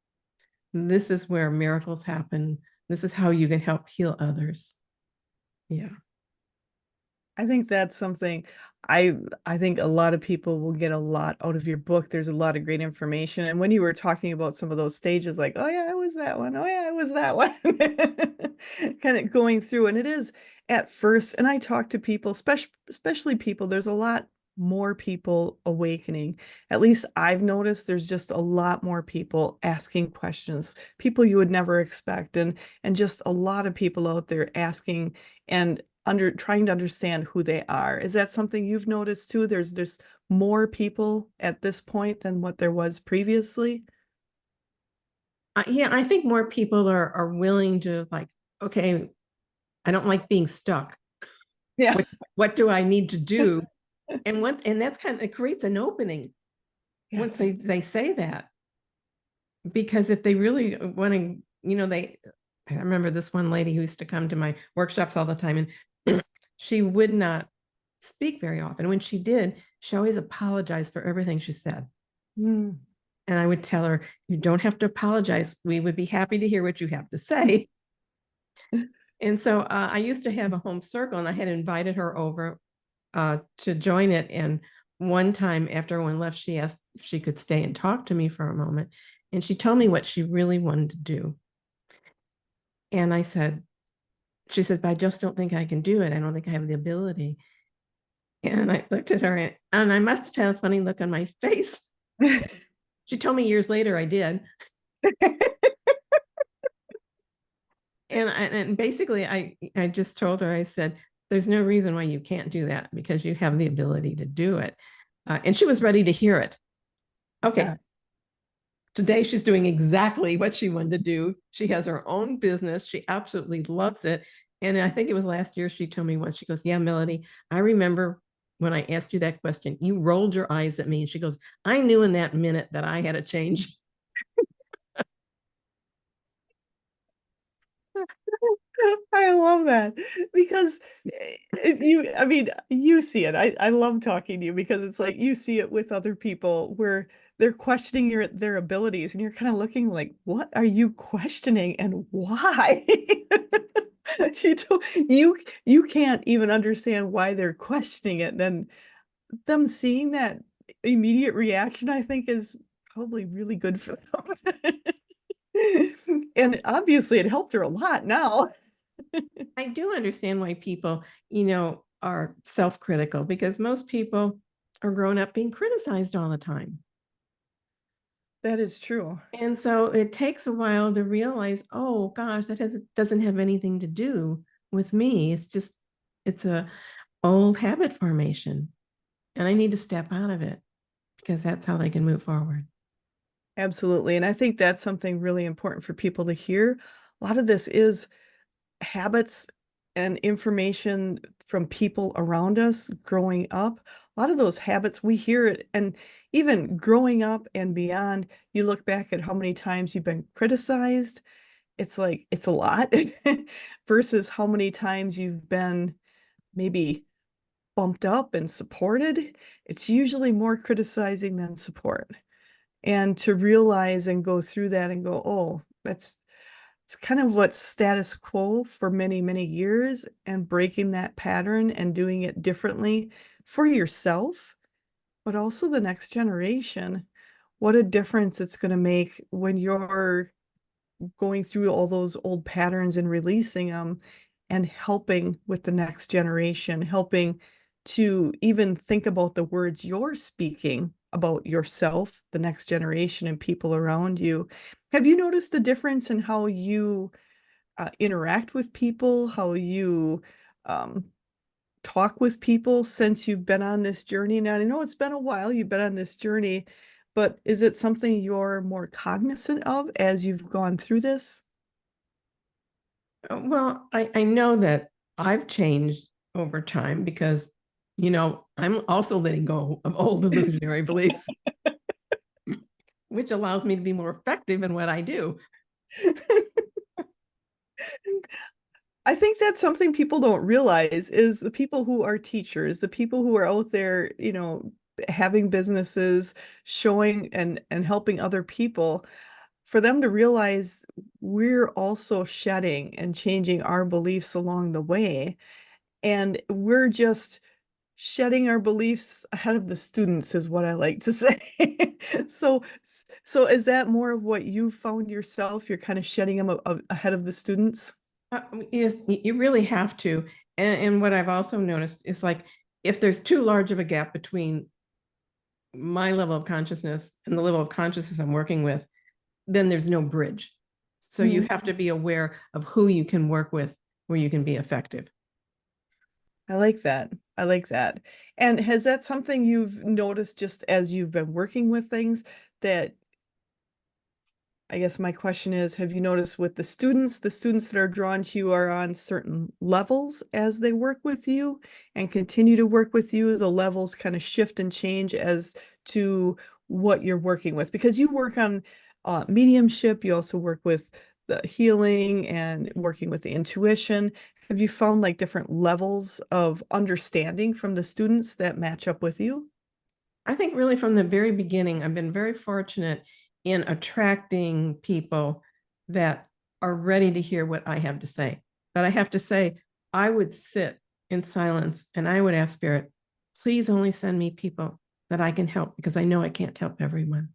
This is where miracles happen. This is how you can help heal others. Yeah. I think that's something I think a lot of people will get a lot out of your book. There's a lot of great information. And when you were talking about some of those stages, like, oh yeah, I was that one. Oh yeah, I was that one. Kind of going through. And it is at first, and I talk to people, especially people, there's a lot more people awakening. At least I've noticed there's just a lot more people asking questions, people you would never expect, and just a lot of people out there asking and trying to understand who they are. Is that something you've noticed too? There's more people at this point than what there was previously. Yeah, I think more people are willing to, like, okay, I don't like being stuck. Yeah. What do I need to do? And that's kind of, it creates an opening. Yes. Once they say that, because if they really want to, I remember this one lady who used to come to my workshops all the time, and she would not speak very often. When she did, she always apologized for everything she said. Mm. And I would tell her, you don't have to apologize. We would be happy to hear what you have to say. And so I used to have a home circle, and I had invited her over to join it. And one time after everyone left, she asked if she could stay and talk to me for a moment. And she told me what she really wanted to do. And I said, she said, but I just don't think I can do it. I don't think I have the ability. And I looked at her, and I must have had a funny look on my face. She told me years later I did. And basically I just told her, I said, there's no reason why you can't do that because you have the ability to do it. And she was ready to hear it. Okay. Yeah. Today she's doing exactly what she wanted to do. She has her own business. She absolutely loves it. And I think it was last year she told me once, she goes, yeah, Melody, I remember when I asked you that question, you rolled your eyes at me. And she goes, I knew in that minute that I had to change. I love that because I mean, you see it. I love talking to you because it's like you see it with other people where they're questioning their abilities and you're kind of looking like, what are you questioning and why? You can't even understand why they're questioning it. Then them seeing that immediate reaction, I think, is probably really good for them. And obviously it helped her a lot now. I do understand why people, are self-critical because most people are grown up being criticized all the time. That is true. And so it takes a while to realize, oh gosh, doesn't have anything to do with me. It's a old habit formation. And I need to step out of it because that's how they can move forward. Absolutely. And I think that's something really important for people to hear. A lot of this is habits and information from people around us growing up. A lot of those habits, we hear it. And even growing up and beyond, you look back at how many times you've been criticized. It's like, it's a lot versus how many times you've been maybe bumped up and supported. It's usually more criticizing than support. And to realize and go through that and go, oh, it's kind of what's status quo for many, many years, and breaking that pattern and doing it differently for yourself, but also the next generation. What a difference it's going to make when you're going through all those old patterns and releasing them and helping with the next generation, helping to even think about the words you're speaking about yourself, the next generation, and people around you. Have you noticed the difference in how you interact with people, how you um, talk with people since you've been on this journey? Now, I know it's been a while you've been on this journey, but is it something you're more cognizant of as you've gone through this? Well, I know that I've changed over time because, I'm also letting go of old illusionary beliefs, which allows me to be more effective in what I do. I think that's something people don't realize is the people who are teachers, the people who are out there, having businesses, showing and helping other people, for them to realize we're also shedding and changing our beliefs along the way. And we're just shedding our beliefs ahead of the students is what I like to say. So, so is that more of what you found yourself? You're kind of shedding them ahead of the students? Yes, you really have to. And what I've also noticed is like if there's too large of a gap between my level of consciousness and the level of consciousness I'm working with, then there's no bridge. So you have to be aware of who you can work with where you can be effective. I like that. I like that. And has that something you've noticed just as you've been working with things that I guess my question is, have you noticed with the students that are drawn to you are on certain levels as they work with you and continue to work with you as the levels kind of shift and change as to what you're working with? Because you work on mediumship, you also work with the healing and working with the intuition. Have you found like different levels of understanding from the students that match up with you? I think really from the very beginning, I've been very fortunate in attracting people that are ready to hear what I have to say. But I have to say, I would sit in silence and I would ask Spirit, please only send me people that I can help because I know I can't help everyone.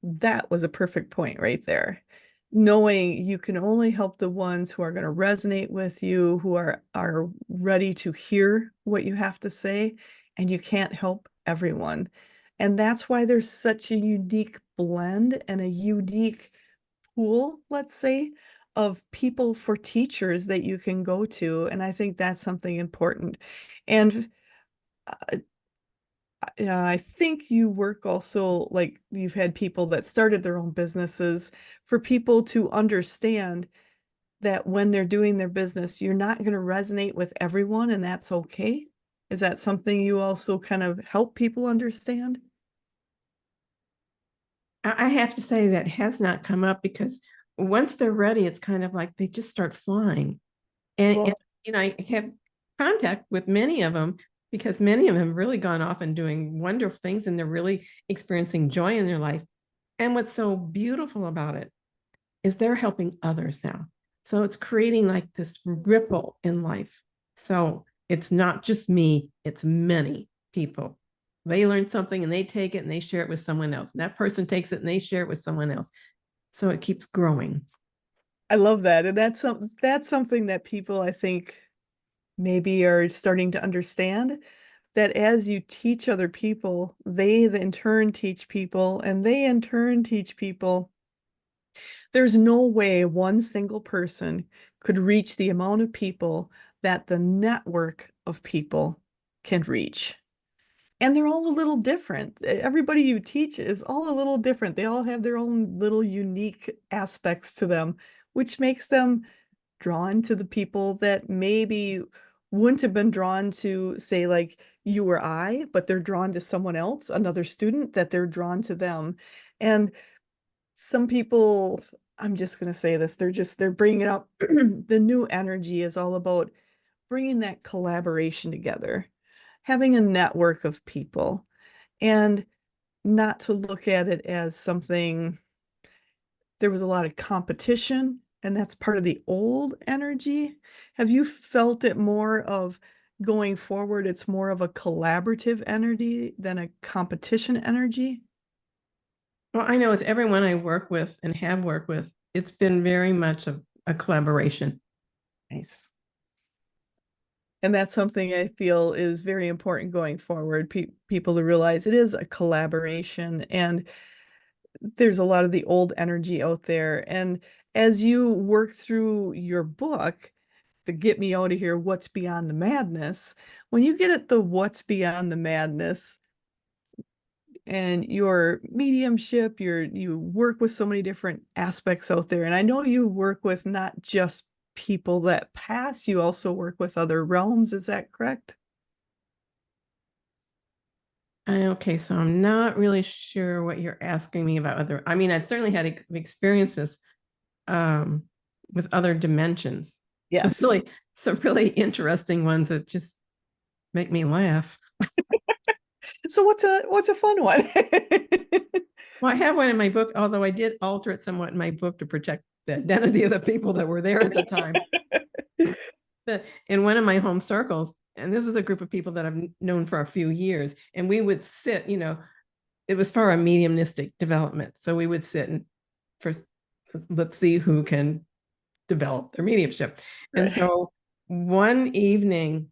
That was a perfect point right there. Knowing you can only help the ones who are going to resonate with you, who are ready to hear what you have to say, and you can't help everyone. And that's why there's such a unique blend and a unique pool, let's say, of people for teachers that you can go to. And I think that's something important. And I think you work also, like you've had people that started their own businesses for people to understand that when they're doing their business, you're not going to resonate with everyone, and that's okay. Is that something you also kind of help people understand? I have to say that has not come up because once they're ready, it's kind of like they just start flying. And Well, I have contact with many of them because many of them have really gone off and doing wonderful things and they're really experiencing joy in their life. And what's so beautiful about it is they're helping others now. So it's creating like this ripple in life. So it's not just me, it's many people. They learn something and they take it and they share it with someone else. And that person takes it and they share it with someone else. So it keeps growing. I love that. And that's something that people I think maybe are starting to understand that as you teach other people, they in turn teach people, and they in turn teach people. There's no way one single person could reach the amount of people that the network of people can reach. And they're all a little different. Everybody you teach is all a little different. They all have their own little unique aspects to them, which makes them drawn to the people that maybe wouldn't have been drawn to, say, like you or I, but they're drawn to someone else, another student, that they're drawn to them. And some people, I'm just going to say this, they're bringing up the new energy is all about bringing that collaboration together, having a network of people, and not to look at it as something. There was a lot of competition, and that's part of the old energy. Have you felt it more of going forward? It's more of a collaborative energy than a competition energy? Well, I know with everyone I work with and have worked with, it's been very much a collaboration. Nice. And that's something I feel is very important going forward. People to realize it is a collaboration, and there's a lot of the old energy out there. And as you work through your book, to get me out of here, what's beyond the madness, when you get at the what's beyond the madness and your mediumship, you work with so many different aspects out there. And I know you work with not just people that pass, you also work with other realms. Is that correct? Okay, so I'm not really sure what you're asking me about other. I mean, I've certainly had experiences um, with other dimensions. Yes. Some really interesting ones that just make me laugh. So what's a fun one? Well, I have one in my book, although I did alter it somewhat in my book to protect the identity of the people that were there at the time. In one of my home circles, and this was a group of people that I've known for a few years, and we would sit, it was for a mediumistic development. So we would sit and first, let's see who can develop their mediumship. And so one evening,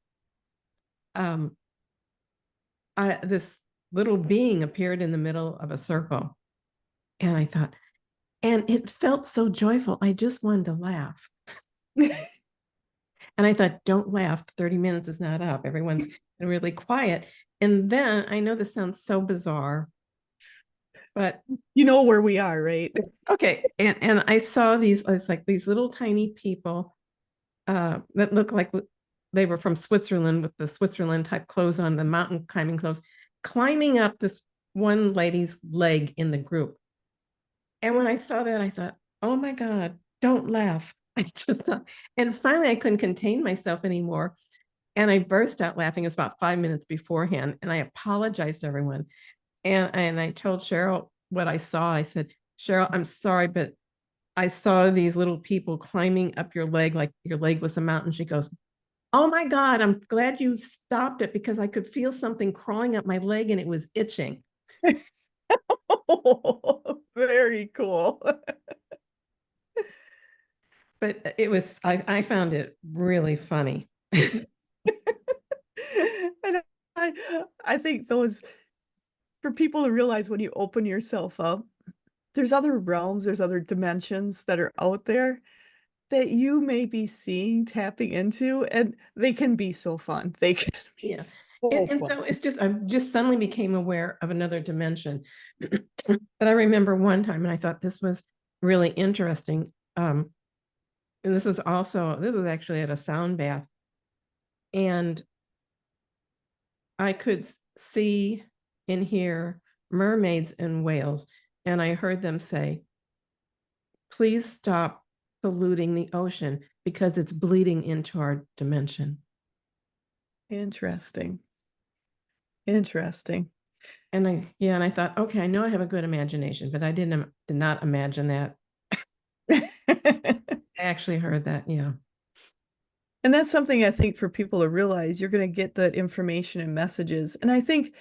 this little being appeared in the middle of a circle. And I thought, and it felt so joyful. I just wanted to laugh. And I thought, don't laugh. 30 minutes is not up. Everyone's really quiet. And then I know this sounds so bizarre, but You know where we are, right? okay. And I saw it's like these little tiny people that looked like they were from Switzerland with the Switzerland type clothes on, the mountain climbing clothes, climbing up this one lady's leg in the group. And when I saw that, I thought, oh my God, don't laugh. I just thought, and finally I couldn't contain myself anymore. And I burst out laughing. It's about 5 minutes beforehand. And I apologized to everyone. And I told Cheryl what I saw. I said, Cheryl, I'm sorry, but I saw these little people climbing up your leg like your leg was a mountain. She goes, oh my God, I'm glad you stopped it because I could feel something crawling up my leg and it was itching. Oh, very cool. But it was, I found it really funny. And I think those, for people to realize when you open yourself up there's other realms, there's other dimensions that are out there that you may be seeing, tapping into, and they can be so fun. They can be Yeah. so And fun. so it's just, I just suddenly became aware of another dimension. But I remember one time, and I thought this was really interesting. And this was actually at a sound bath. And I could see and hear mermaids and whales. And I heard them say, please stop polluting the ocean because it's bleeding into our dimension. Interesting. Interesting. And I thought, okay, I know I have a good imagination, but I did not imagine that. I actually heard that, yeah. And that's something I think for people to realize, you're going to get that information and messages. And I think,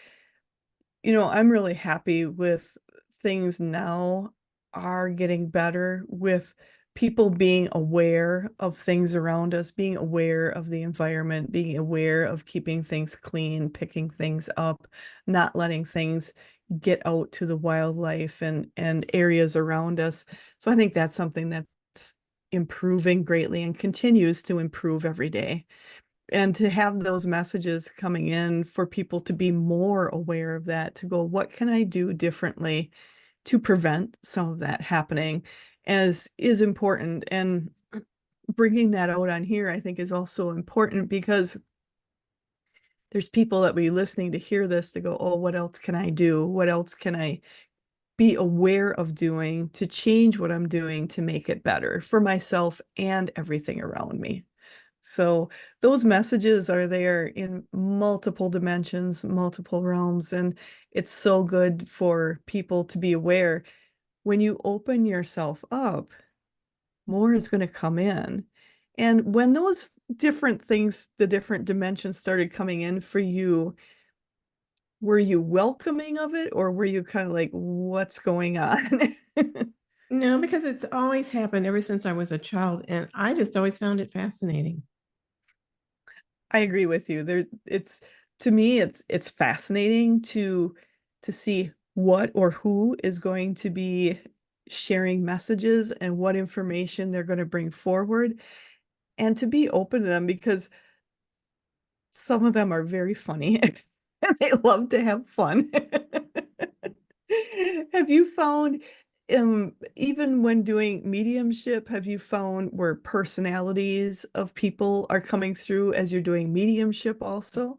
I'm really happy with things now are getting better with people being aware of things around us, being aware of the environment, being aware of keeping things clean, picking things up, not letting things get out to the wildlife and areas around us. So I think that's something that's improving greatly and continues to improve every day. And to have those messages coming in for people to be more aware of that, to go, what can I do differently to prevent some of that happening, as is important. And bringing that out on here, I think, is also important because there's people that be listening to hear this to go, oh, what else can I do? What else can I be aware of doing to change what I'm doing to make it better for myself and everything around me? So those messages are there in multiple dimensions, multiple realms, and it's so good for people to be aware. When you open yourself up, more is going to come in. And when those different things, the different dimensions started coming in for you, were you welcoming of it, or were you kind of like, what's going on? No, because it's always happened ever since I was a child, and I just always found it fascinating. I agree with you. It's to me, it's fascinating to see what or who is going to be sharing messages and what information they're going to bring forward, and to be open to them, because some of them are very funny and they love to have fun. Have you found, even when doing mediumship, have you found where personalities of people are coming through as you're doing mediumship also?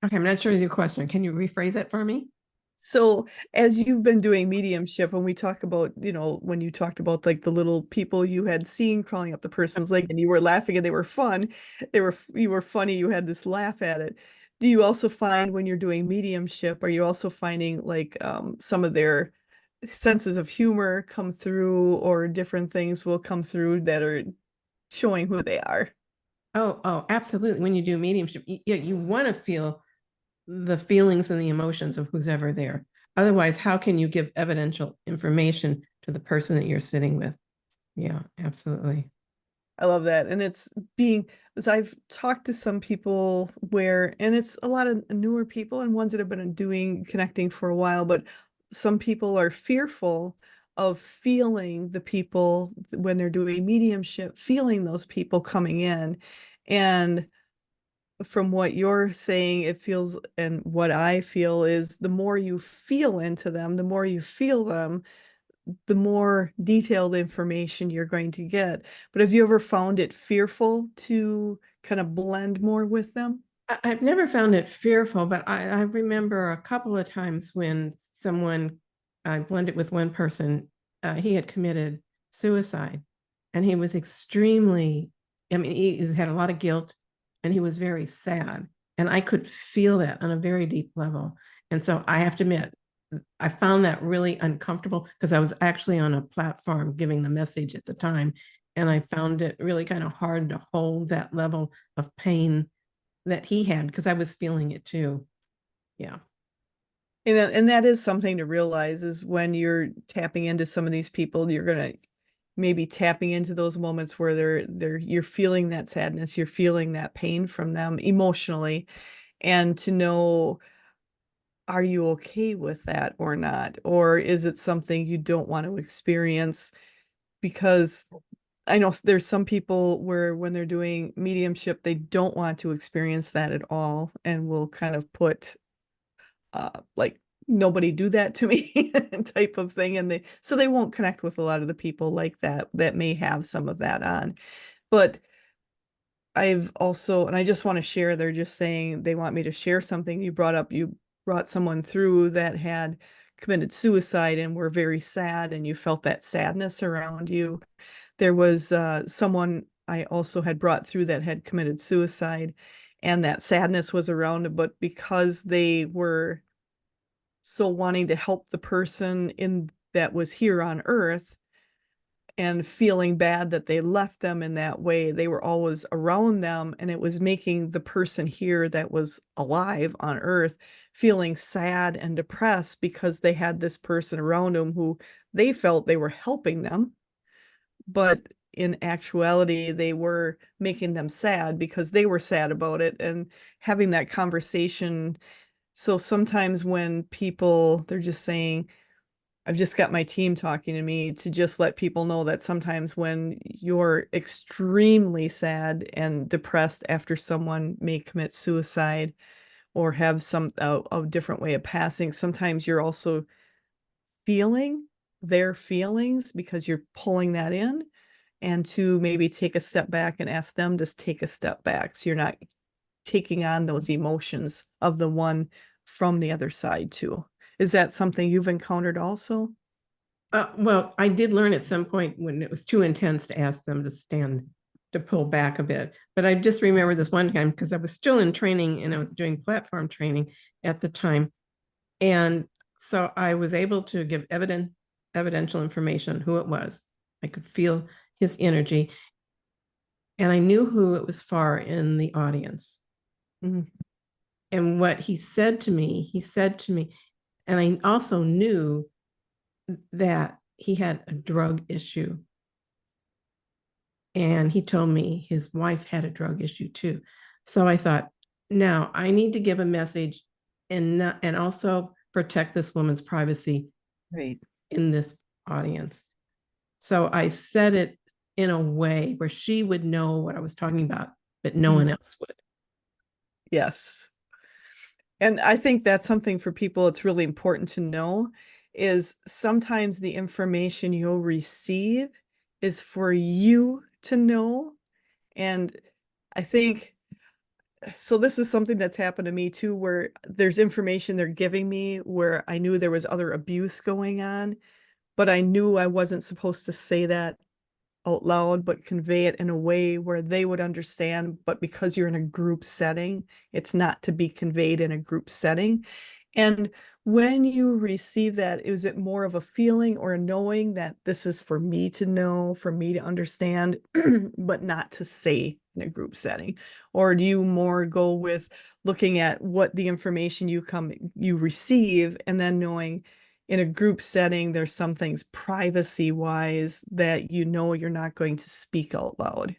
Okay, I'm not sure of your question. Can you rephrase it for me? So as you've been doing mediumship, when we talk about, when you talked about like the little people you had seen crawling up the person's leg and you were laughing and they were fun, you were funny, you had this laugh at it. Do you also find when you're doing mediumship, are you also finding like some of their senses of humor come through, or different things will come through that are showing who they are? Oh, absolutely. When you do mediumship, you want to feel the feelings and the emotions of who's ever there. Otherwise, how can you give evidential information to the person that you're sitting with? Yeah, absolutely. I love that. And it's being, as I've talked to some people where, and it's a lot of newer people and ones that have been doing connecting for a while, but some people are fearful of feeling the people when they're doing mediumship, feeling those people coming in. And from what you're saying, it feels, and what I feel is, the more you feel into them, the more you feel them, the more detailed information you're going to get. But have you ever found it fearful to kind of blend more with them? I've never found it fearful, but I remember a couple of times when I blended with one person, he had committed suicide and he was extremely, I mean, he had a lot of guilt and he was very sad. And I could feel that on a very deep level. And so I have to admit, I found that really uncomfortable because I was actually on a platform giving the message at the time. And I found it really kind of hard to hold that level of pain that he had because I was feeling it too. Yeah. And that is something to realize, is when you're tapping into some of these people, you're gonna maybe tapping into those moments where you're feeling that sadness, you're feeling that pain from them emotionally, and to know are you okay with that or not? Or is it something you don't want to experience? Because I know there's some people where when they're doing mediumship, they don't want to experience that at all and will kind of put like nobody do that to me type of thing. And they won't connect with a lot of the people like that may have some of that on. But I've also, and I just want to share, they're just saying they want me to share something. You brought someone through that had committed suicide and were very sad, and you felt that sadness around you. There was someone I also had brought through that had committed suicide, and that sadness was around, but because they were so wanting to help the person in that was here on earth and feeling bad that they left them in that way, they were always around them, and it was making the person here that was alive on earth feeling sad and depressed because they had this person around them who they felt they were helping them, but in actuality they were making them sad because they were sad about it. And having that conversation, so sometimes when people, they're just saying, I've just got my team talking to me to just let people know that sometimes when you're extremely sad and depressed after someone may commit suicide or have a different way of passing, sometimes you're also feeling their feelings because you're pulling that in, and to maybe take a step back and ask them to take a step back so you're not taking on those emotions of the one from the other side too. Is that something you've encountered also? Well, I did learn at some point when it was too intense to ask them to pull back a bit. But I just remember this one time because I was still in training and I was doing platform training at the time. And so I was able to give evidential information on who it was. I could feel his energy. And I knew who it was for in the audience. Mm-hmm. And what he said to me, and I also knew that he had a drug issue. And he told me his wife had a drug issue too. So I thought, now I need to give a message and also protect this woman's privacy Right. in this audience. So I said it in a way where she would know what I was talking about, but no one else would. Yes. And I think that's something for people it's really important to know, is sometimes the information you'll receive is for you to know. And I think, so this is something that's happened to me too, where there's information they're giving me where I knew there was other abuse going on, but I knew I wasn't supposed to say that out loud, but convey it in a way where they would understand. But because you're in a group setting, it's not to be conveyed in a group setting. And when you receive that, is it more of a feeling or a knowing that this is for me to know, for me to understand, but not to say in a group setting? Or do you more go with looking at what the information you receive and then knowing in a group setting, there's some things privacy wise that you know you're not going to speak out loud?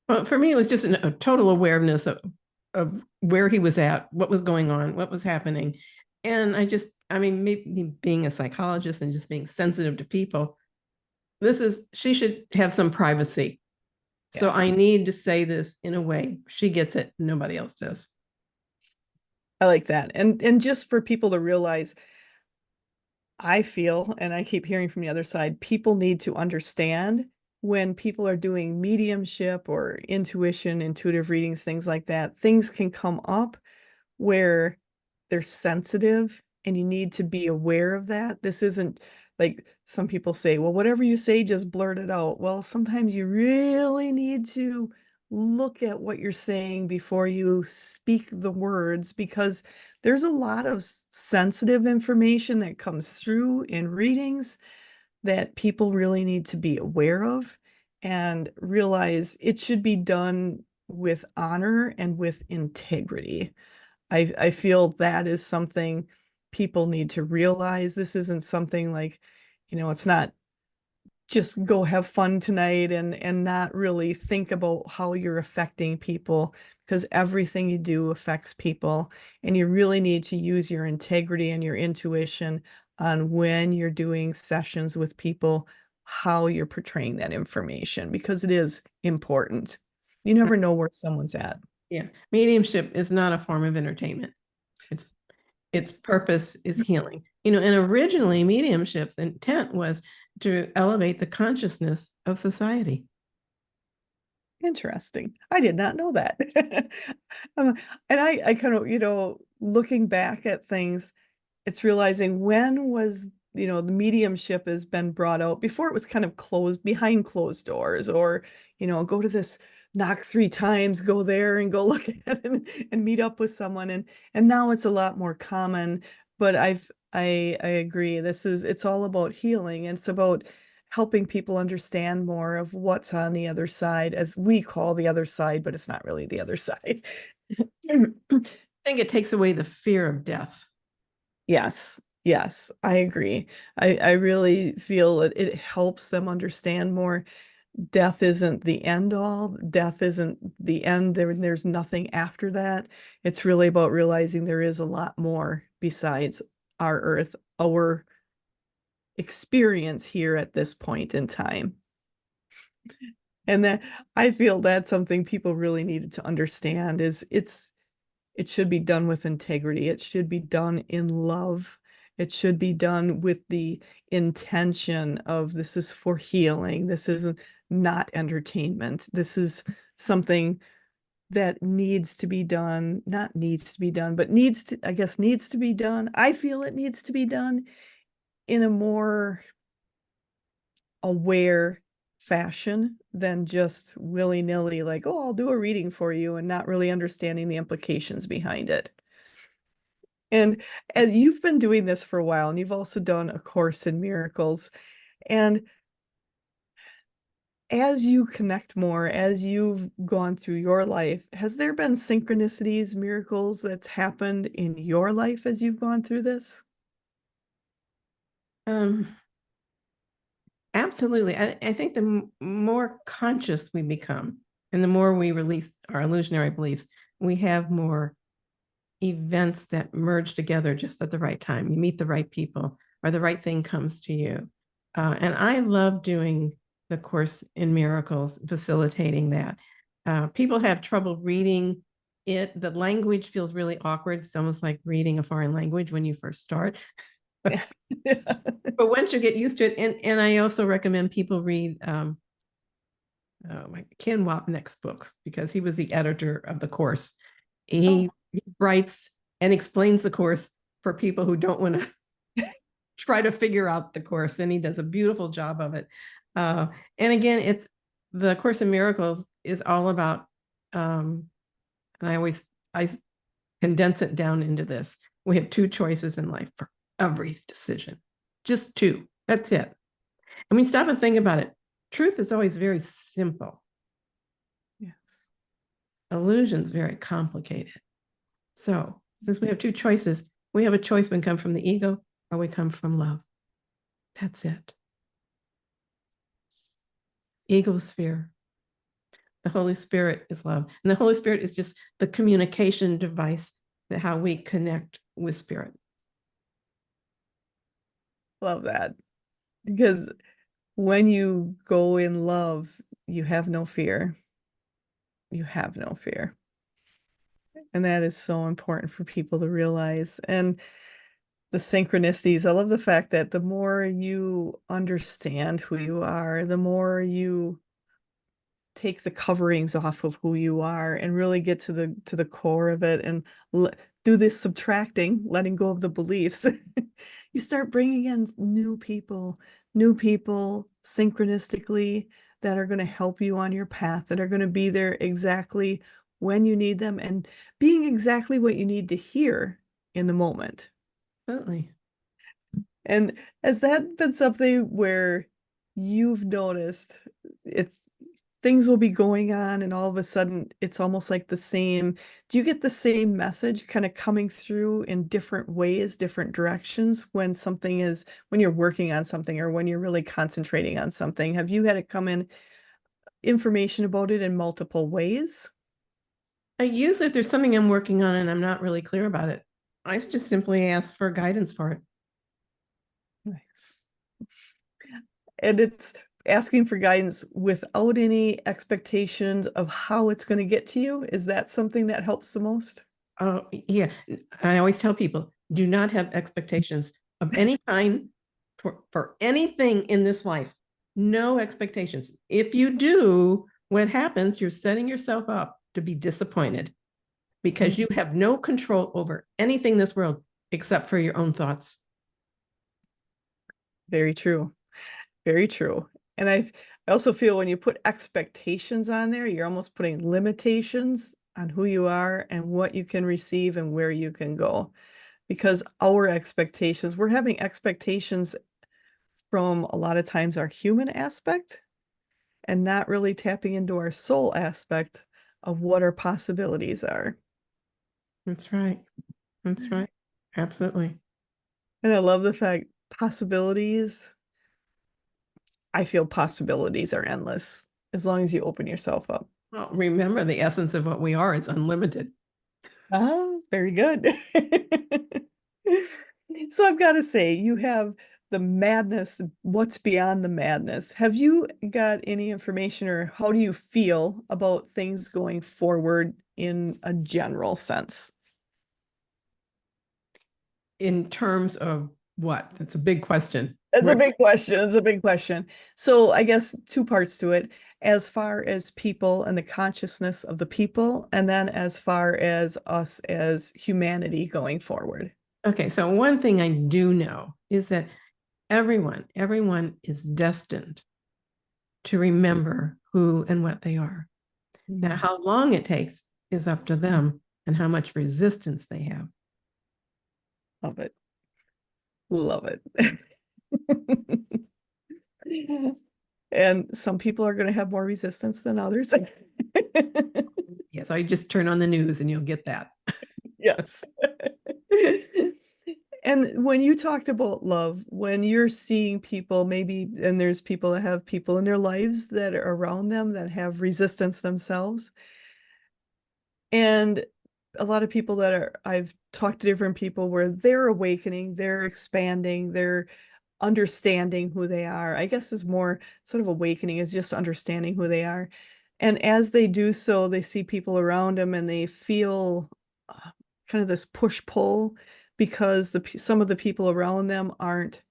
Well, for me, it was just a total awareness of where he was at, what was going on, what was happening. And I mean, maybe being a psychologist and just being sensitive to people, she should have some privacy. So Yes. I need to say this in a way she gets it, nobody else does. I like that. And just for people to realize, I feel, and I keep hearing from the other side, people need to understand when people are doing mediumship or intuition, intuitive readings, things like that, things can come up where they're sensitive and you need to be aware of that. This isn't like some people say, well, whatever you say, just blurt it out. Well, sometimes you really need to look at what you're saying before you speak the words, because there's a lot of sensitive information that comes through in readings that people really need to be aware of and realize it should be done with honor and with integrity. I feel that is something people need to realize. This isn't something like, it's not just go have fun tonight and not really think about how you're affecting people, because everything you do affects people, and you really need to use your integrity and your intuition on when you're doing sessions with people, how you're portraying that information, because it is important. You never know where someone's at. Yeah. Mediumship is not a form of entertainment. Its purpose is healing. And originally mediumship's intent was to elevate the consciousness of society. Interesting. I did not know that. And I kind of, looking back at things, it's realizing when was, the mediumship has been brought out. Before it was kind of closed behind closed doors, or, go to this, knock 3 times, go there and go look at it and meet up with someone. And now it's a lot more common, but I agree. It's all about healing, and it's about helping people understand more of what's on the other side, as we call the other side, but it's not really the other side. I think it takes away the fear of death. Yes, yes, I agree. I really feel it helps them understand more. Death isn't the end all. Death isn't the end. There's nothing after that. It's really about realizing there is a lot more besides our earth, our experience here at this point in time. And that, I feel that's something people really needed to understand, is it should be done with integrity. It should be done in love. It should be done with the intention of, this is for healing. This is not entertainment. This is something that needs to be done, not needs to be done, but needs to, I guess, needs to be done. I feel it needs to be done in a more aware fashion than just willy-nilly, like, oh, I'll do a reading for you, and not really understanding the implications behind it. And as you've been doing this for a while, and you've also done A Course in Miracles, and as you connect more, as you've gone through your life, has there been synchronicities, miracles that's happened in your life as you've gone through this? Absolutely. I think the more conscious we become and the more we release our illusionary beliefs, we have more events that merge together just at the right time. You meet the right people, or the right thing comes to you. And I love doing the Course in Miracles, facilitating that. People have trouble reading it. The language feels really awkward. It's almost like reading a foreign language when you first start. But once you get used to it, and I also recommend people read Ken Wapnick's books, because he was the editor of the course. He writes and explains the course for people who don't want to try to figure out the course, and he does a beautiful job of it. And again, it's the Course in Miracles is all about, and I condense it down into this. We have 2 choices in life for every decision, just 2. That's it. And we stop and think about it. Truth is always very simple. Yes. Illusion's very complicated. So since we have 2 choices, we have a choice: we come from the ego or we come from love. That's it. Ego is fear. The Holy Spirit is love. And the Holy Spirit is just the communication device, that how we connect with spirit. Love that. Because when you go in love, you have no fear. You have no fear. And that is so important for people to realize. And the synchronicities, I love the fact that the more you understand who you are, the more you take the coverings off of who you are and really get to the core of it, and do this subtracting, letting go of the beliefs. You start bringing in new people synchronistically, that are going to help you on your path, that are going to be there exactly when you need them, and being exactly what you need to hear in the moment. Absolutely. And has that been something where you've noticed it's things will be going on and all of a sudden it's almost like the same. Do you get the same message kind of coming through in different ways, different directions when when you're working on something or when you're really concentrating on something? Have you had it come in information about it in multiple ways? I usually, if there's something I'm working on and I'm not really clear about it, I just simply ask for guidance for it. Nice. And it's asking for guidance without any expectations of how it's going to get to you. Is that something that helps the most? Oh, yeah. I always tell people, do not have expectations of any kind for anything in this life. No expectations. If you do, what happens, you're setting yourself up to be disappointed because you have no control over anything in this world except for your own thoughts. Very true. Very true. And I also feel when you put expectations on there, you're almost putting limitations on who you are and what you can receive and where you can go. Because we're having expectations from a lot of times our human aspect and not really tapping into our soul aspect of what our possibilities are. That's right. That's right. Absolutely. And I love the fact possibilities, I feel possibilities are endless as long as you open yourself up. Well, remember, the essence of what we are is unlimited. Oh, very good. So I've got to say, you have the madness, what's beyond the madness. Have you got any information or how do you feel about things going forward in a general sense? In terms of what? That's a big question. That's a big question. It's a big question. So I guess two parts to it, as far as people and the consciousness of the people, and then as far as us as humanity going forward. Okay, so one thing I do know is that everyone is destined to remember who and what they are. Now, how long it takes is up to them and how much resistance they have. Love it. Love it. And some people are going to have more resistance than others. Yes, I just turn on the news and you'll get that. Yes. And when you talked about love, when you're seeing people, maybe, and there's people that have people in their lives that are around them that have resistance themselves. And a lot of people I've talked to different people where they're awakening, they're expanding, they're understanding who they are. I guess is more sort of awakening is just understanding who they are. And as they do so, they see people around them and they feel kind of this push-pull because some of the people around them aren't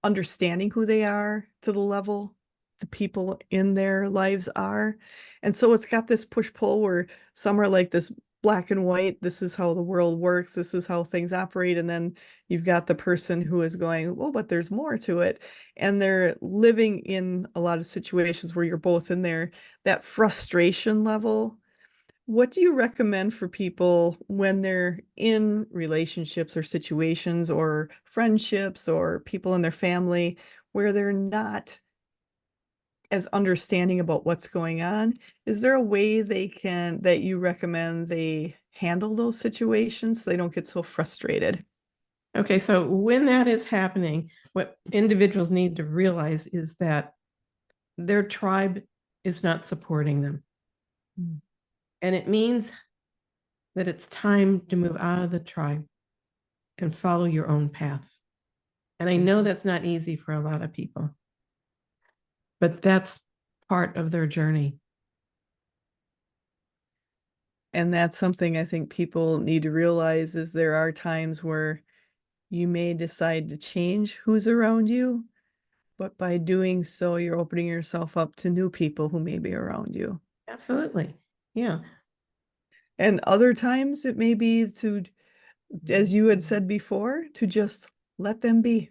understanding who they are to the level the people in their lives are. And so it's got this push-pull where some are like this black and white, this is how the world works, this is how things operate. And then you've got the person who is going, well, but there's more to it. And they're living in a lot of situations where you're both in there, that frustration level. What do you recommend for people when they're in relationships or situations or friendships or people in their family where they're not as understanding about what's going on? Is there a way that you recommend they handle those situations so they don't get so frustrated? Okay, so when that is happening, what individuals need to realize is that their tribe is not supporting them. And it means that it's time to move out of the tribe and follow your own path. And I know that's not easy for a lot of people, but that's part of their journey. And that's something I think people need to realize is there are times where you may decide to change who's around you, but by doing so, you're opening yourself up to new people who may be around you. Absolutely. Yeah. And other times it may be to, as you had said before, to just let them be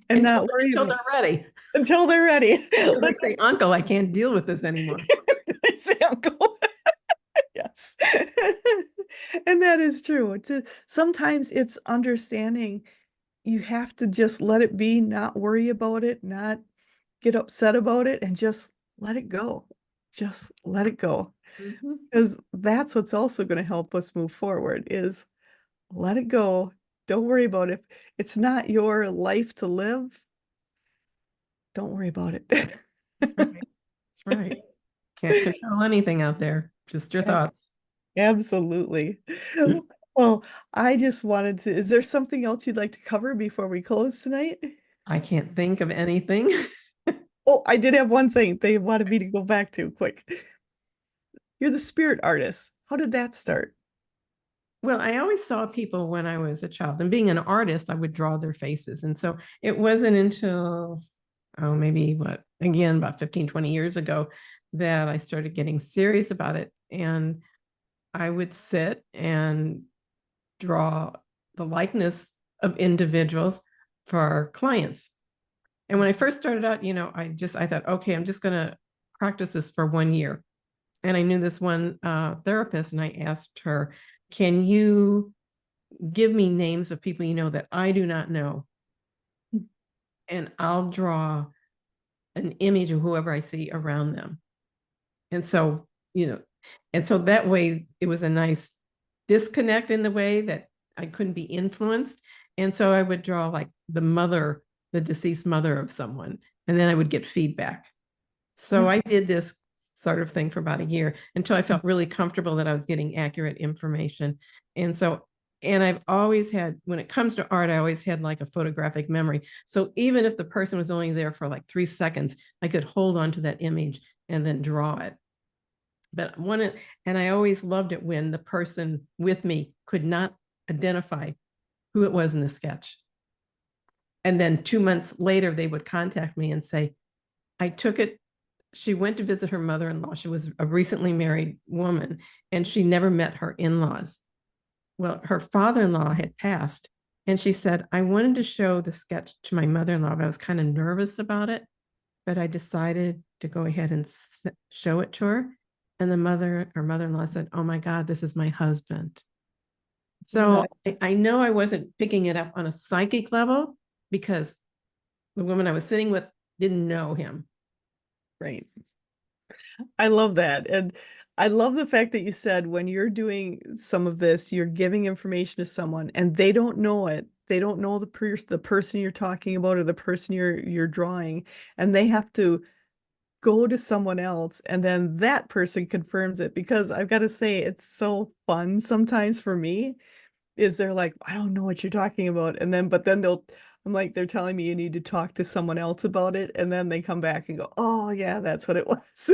and not worry until they're ready. Until they're ready. Until they say, Uncle, I can't deal with this anymore. I say uncle. Yes. And that is true. Sometimes it's understanding you have to just let it be, not worry about it, not get upset about it, and just let it go. Just let it go. Mhm. Because that's what's also going to help us move forward is let it go. Don't worry about it. If it's not your life to live, don't worry about it. Right. That's right. Can't control anything out there, just your Ab- thoughts. Absolutely. Well, I just wanted to, is there something else you'd like to cover before we close tonight? I can't think of anything. Oh, I did have one thing they wanted me to go back to quick. You're the spirit artist. How did that start? Well, I always saw people when I was a child, and being an artist, I would draw their faces. And so it wasn't until, oh, maybe what, again, about 15, 20 years ago, that I started getting serious about it. And I would sit and draw the likeness of individuals for our clients. And when I first started out, I thought, okay, I'm just going to practice this for 1 year. And I knew this one therapist, and I asked her, can you give me names of people you know that I do not know? And I'll draw an image of whoever I see around them. And so, and so that way it was a nice disconnect in the way that I couldn't be influenced. And so I would draw like the deceased mother of someone, and then I would get feedback. So I did this sort of thing for about a year until I felt really comfortable that I was getting accurate information. And I've always had, when it comes to art, I always had like a photographic memory. So even if the person was only there for like 3 seconds, I could hold on to that image and then draw it. And I always loved it when the person with me could not identify who it was in the sketch. And then 2 months later, they would contact me and say, I took it. She went to visit her mother-in-law. She was a recently married woman, and she never met her in-laws. Well, her father-in-law had passed, and she said, I wanted to show the sketch to my mother-in-law, but I was kind of nervous about it, but I decided to go ahead and show it to her. And her mother-in-law said, oh my God, this is my husband. So I know I wasn't picking it up on a psychic level because the woman I was sitting with didn't know him. Right. I love that. And I love the fact that you said when you're doing some of this, you're giving information to someone and they don't know it. They don't know the person you're talking about or the person you're drawing, and they have to go to someone else and then that person confirms it, because I've got to say it's so fun sometimes for me is they're like, I don't know what you're talking about. And then, but then I'm like, they're telling me you need to talk to someone else about it. And then they come back and go, oh yeah, that's what it was.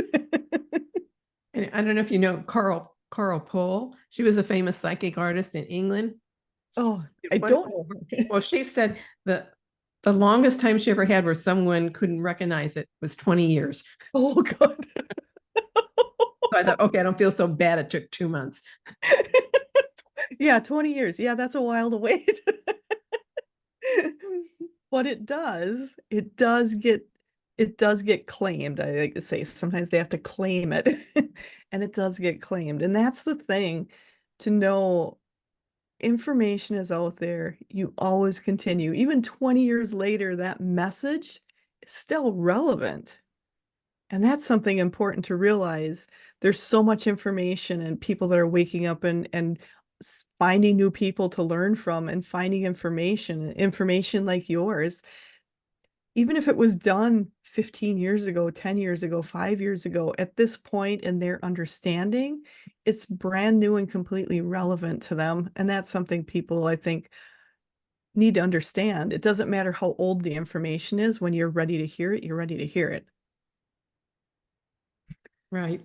And I don't know if you know Carl Pohl. She was a famous psychic artist in England. Oh, I don't know her. Well, she said the longest time she ever had where someone couldn't recognize it was 20 years. Oh, God. So I thought, okay, I don't feel so bad. It took 2 months. Yeah, 20 years. Yeah, that's a while to wait. But it does get claimed. I like to say sometimes they have to claim it. And it does get claimed. And that's the thing, to know information is out there. You always continue. Even 20 years later, that message is still relevant. And that's something important to realize. There's so much information and people that are waking up and finding new people to learn from and finding information like yours. Even if it was done 15 years ago, 10 years ago, 5 years ago, at this point in their understanding, it's brand new and completely relevant to them. And that's something people, I think, need to understand. It doesn't matter how old the information is. When you're ready to hear it, you're ready to hear it. Right.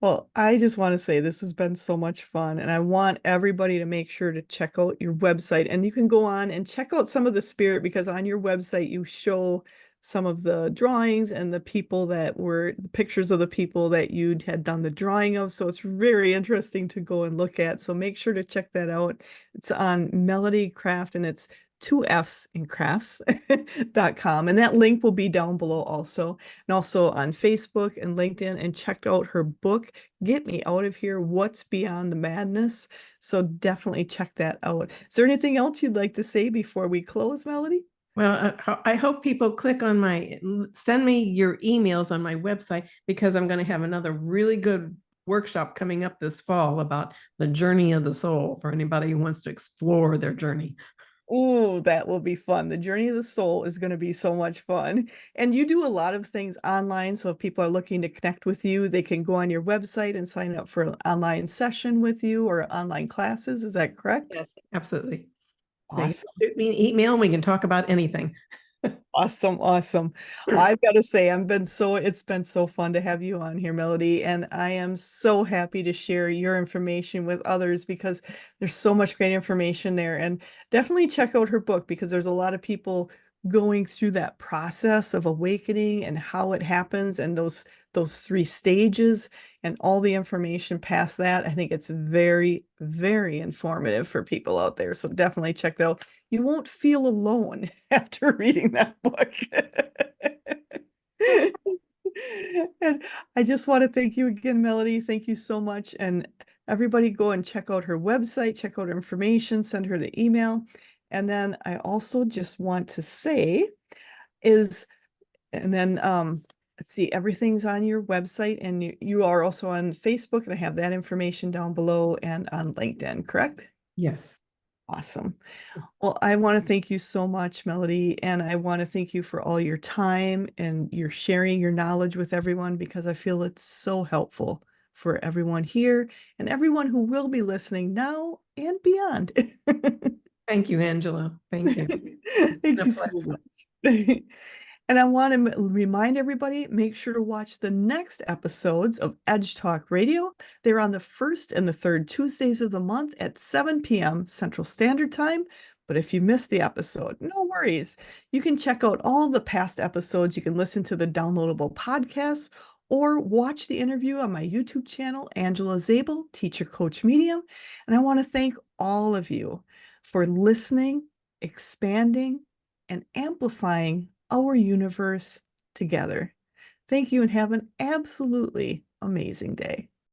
Well, I just want to say this has been so much fun, and I want everybody to make sure to check out your website. And you can go on and check out some of the spirit, because on your website you show some of the drawings and the people that were the pictures of the people that you had done the drawing of. So it's very interesting to go and look at. So make sure to check that out. It's on Melody Krafft, and it's 2 F's in crafts.com. And that link will be down below also. And also on Facebook and LinkedIn, and checked out her book, Get Me Out of Here, What's Beyond the Madness. So definitely check that out. Is there anything else you'd like to say before we close, Melody? Well, I hope people click on send me your emails on my website because I'm going to have another really good workshop coming up this fall about the journey of the soul for anybody who wants to explore their journey. Oh, that will be fun. The Journey of the Soul is going to be so much fun. And you do a lot of things online. So if people are looking to connect with you, they can go on your website and sign up for an online session with you or online classes. Is that correct? Yes, absolutely. They can Awesome. shoot me an email and we can talk about anything. Awesome, awesome. I've got to say, it's been so fun to have you on here, Melody, and I am so happy to share your information with others because there's so much great information there. And definitely check out her book because there's a lot of people going through that process of awakening and how it happens and those three stages and all the information past that. I think it's very, very informative for people out there. So definitely check that out. You won't feel alone after reading that book. And I just want to thank you again, Melody. Thank you so much. And everybody go and check out her website, check out her information, send her the email. And then I also just want to say is, and then let's see, everything's on your website and you are also on Facebook and I have that information down below and on LinkedIn, correct? Yes. Awesome. Well, I want to thank you so much, Melody, and I want to thank you for all your time and your sharing your knowledge with everyone because I feel it's so helpful for everyone here and everyone who will be listening now and beyond. Thank you, Angela. Thank you. Thank you so much. And I want to remind everybody, make sure to watch the next episodes of Edge Talk Radio. They're on the first and the third Tuesdays of the month at 7 p.m. Central Standard Time. But if you missed the episode, no worries. You can check out all the past episodes. You can listen to the downloadable podcasts or watch the interview on my YouTube channel, Angela Zabel, Teacher Coach Medium. And I want to thank all of you for listening, expanding, and amplifying our universe together. Thank you and have an absolutely amazing day.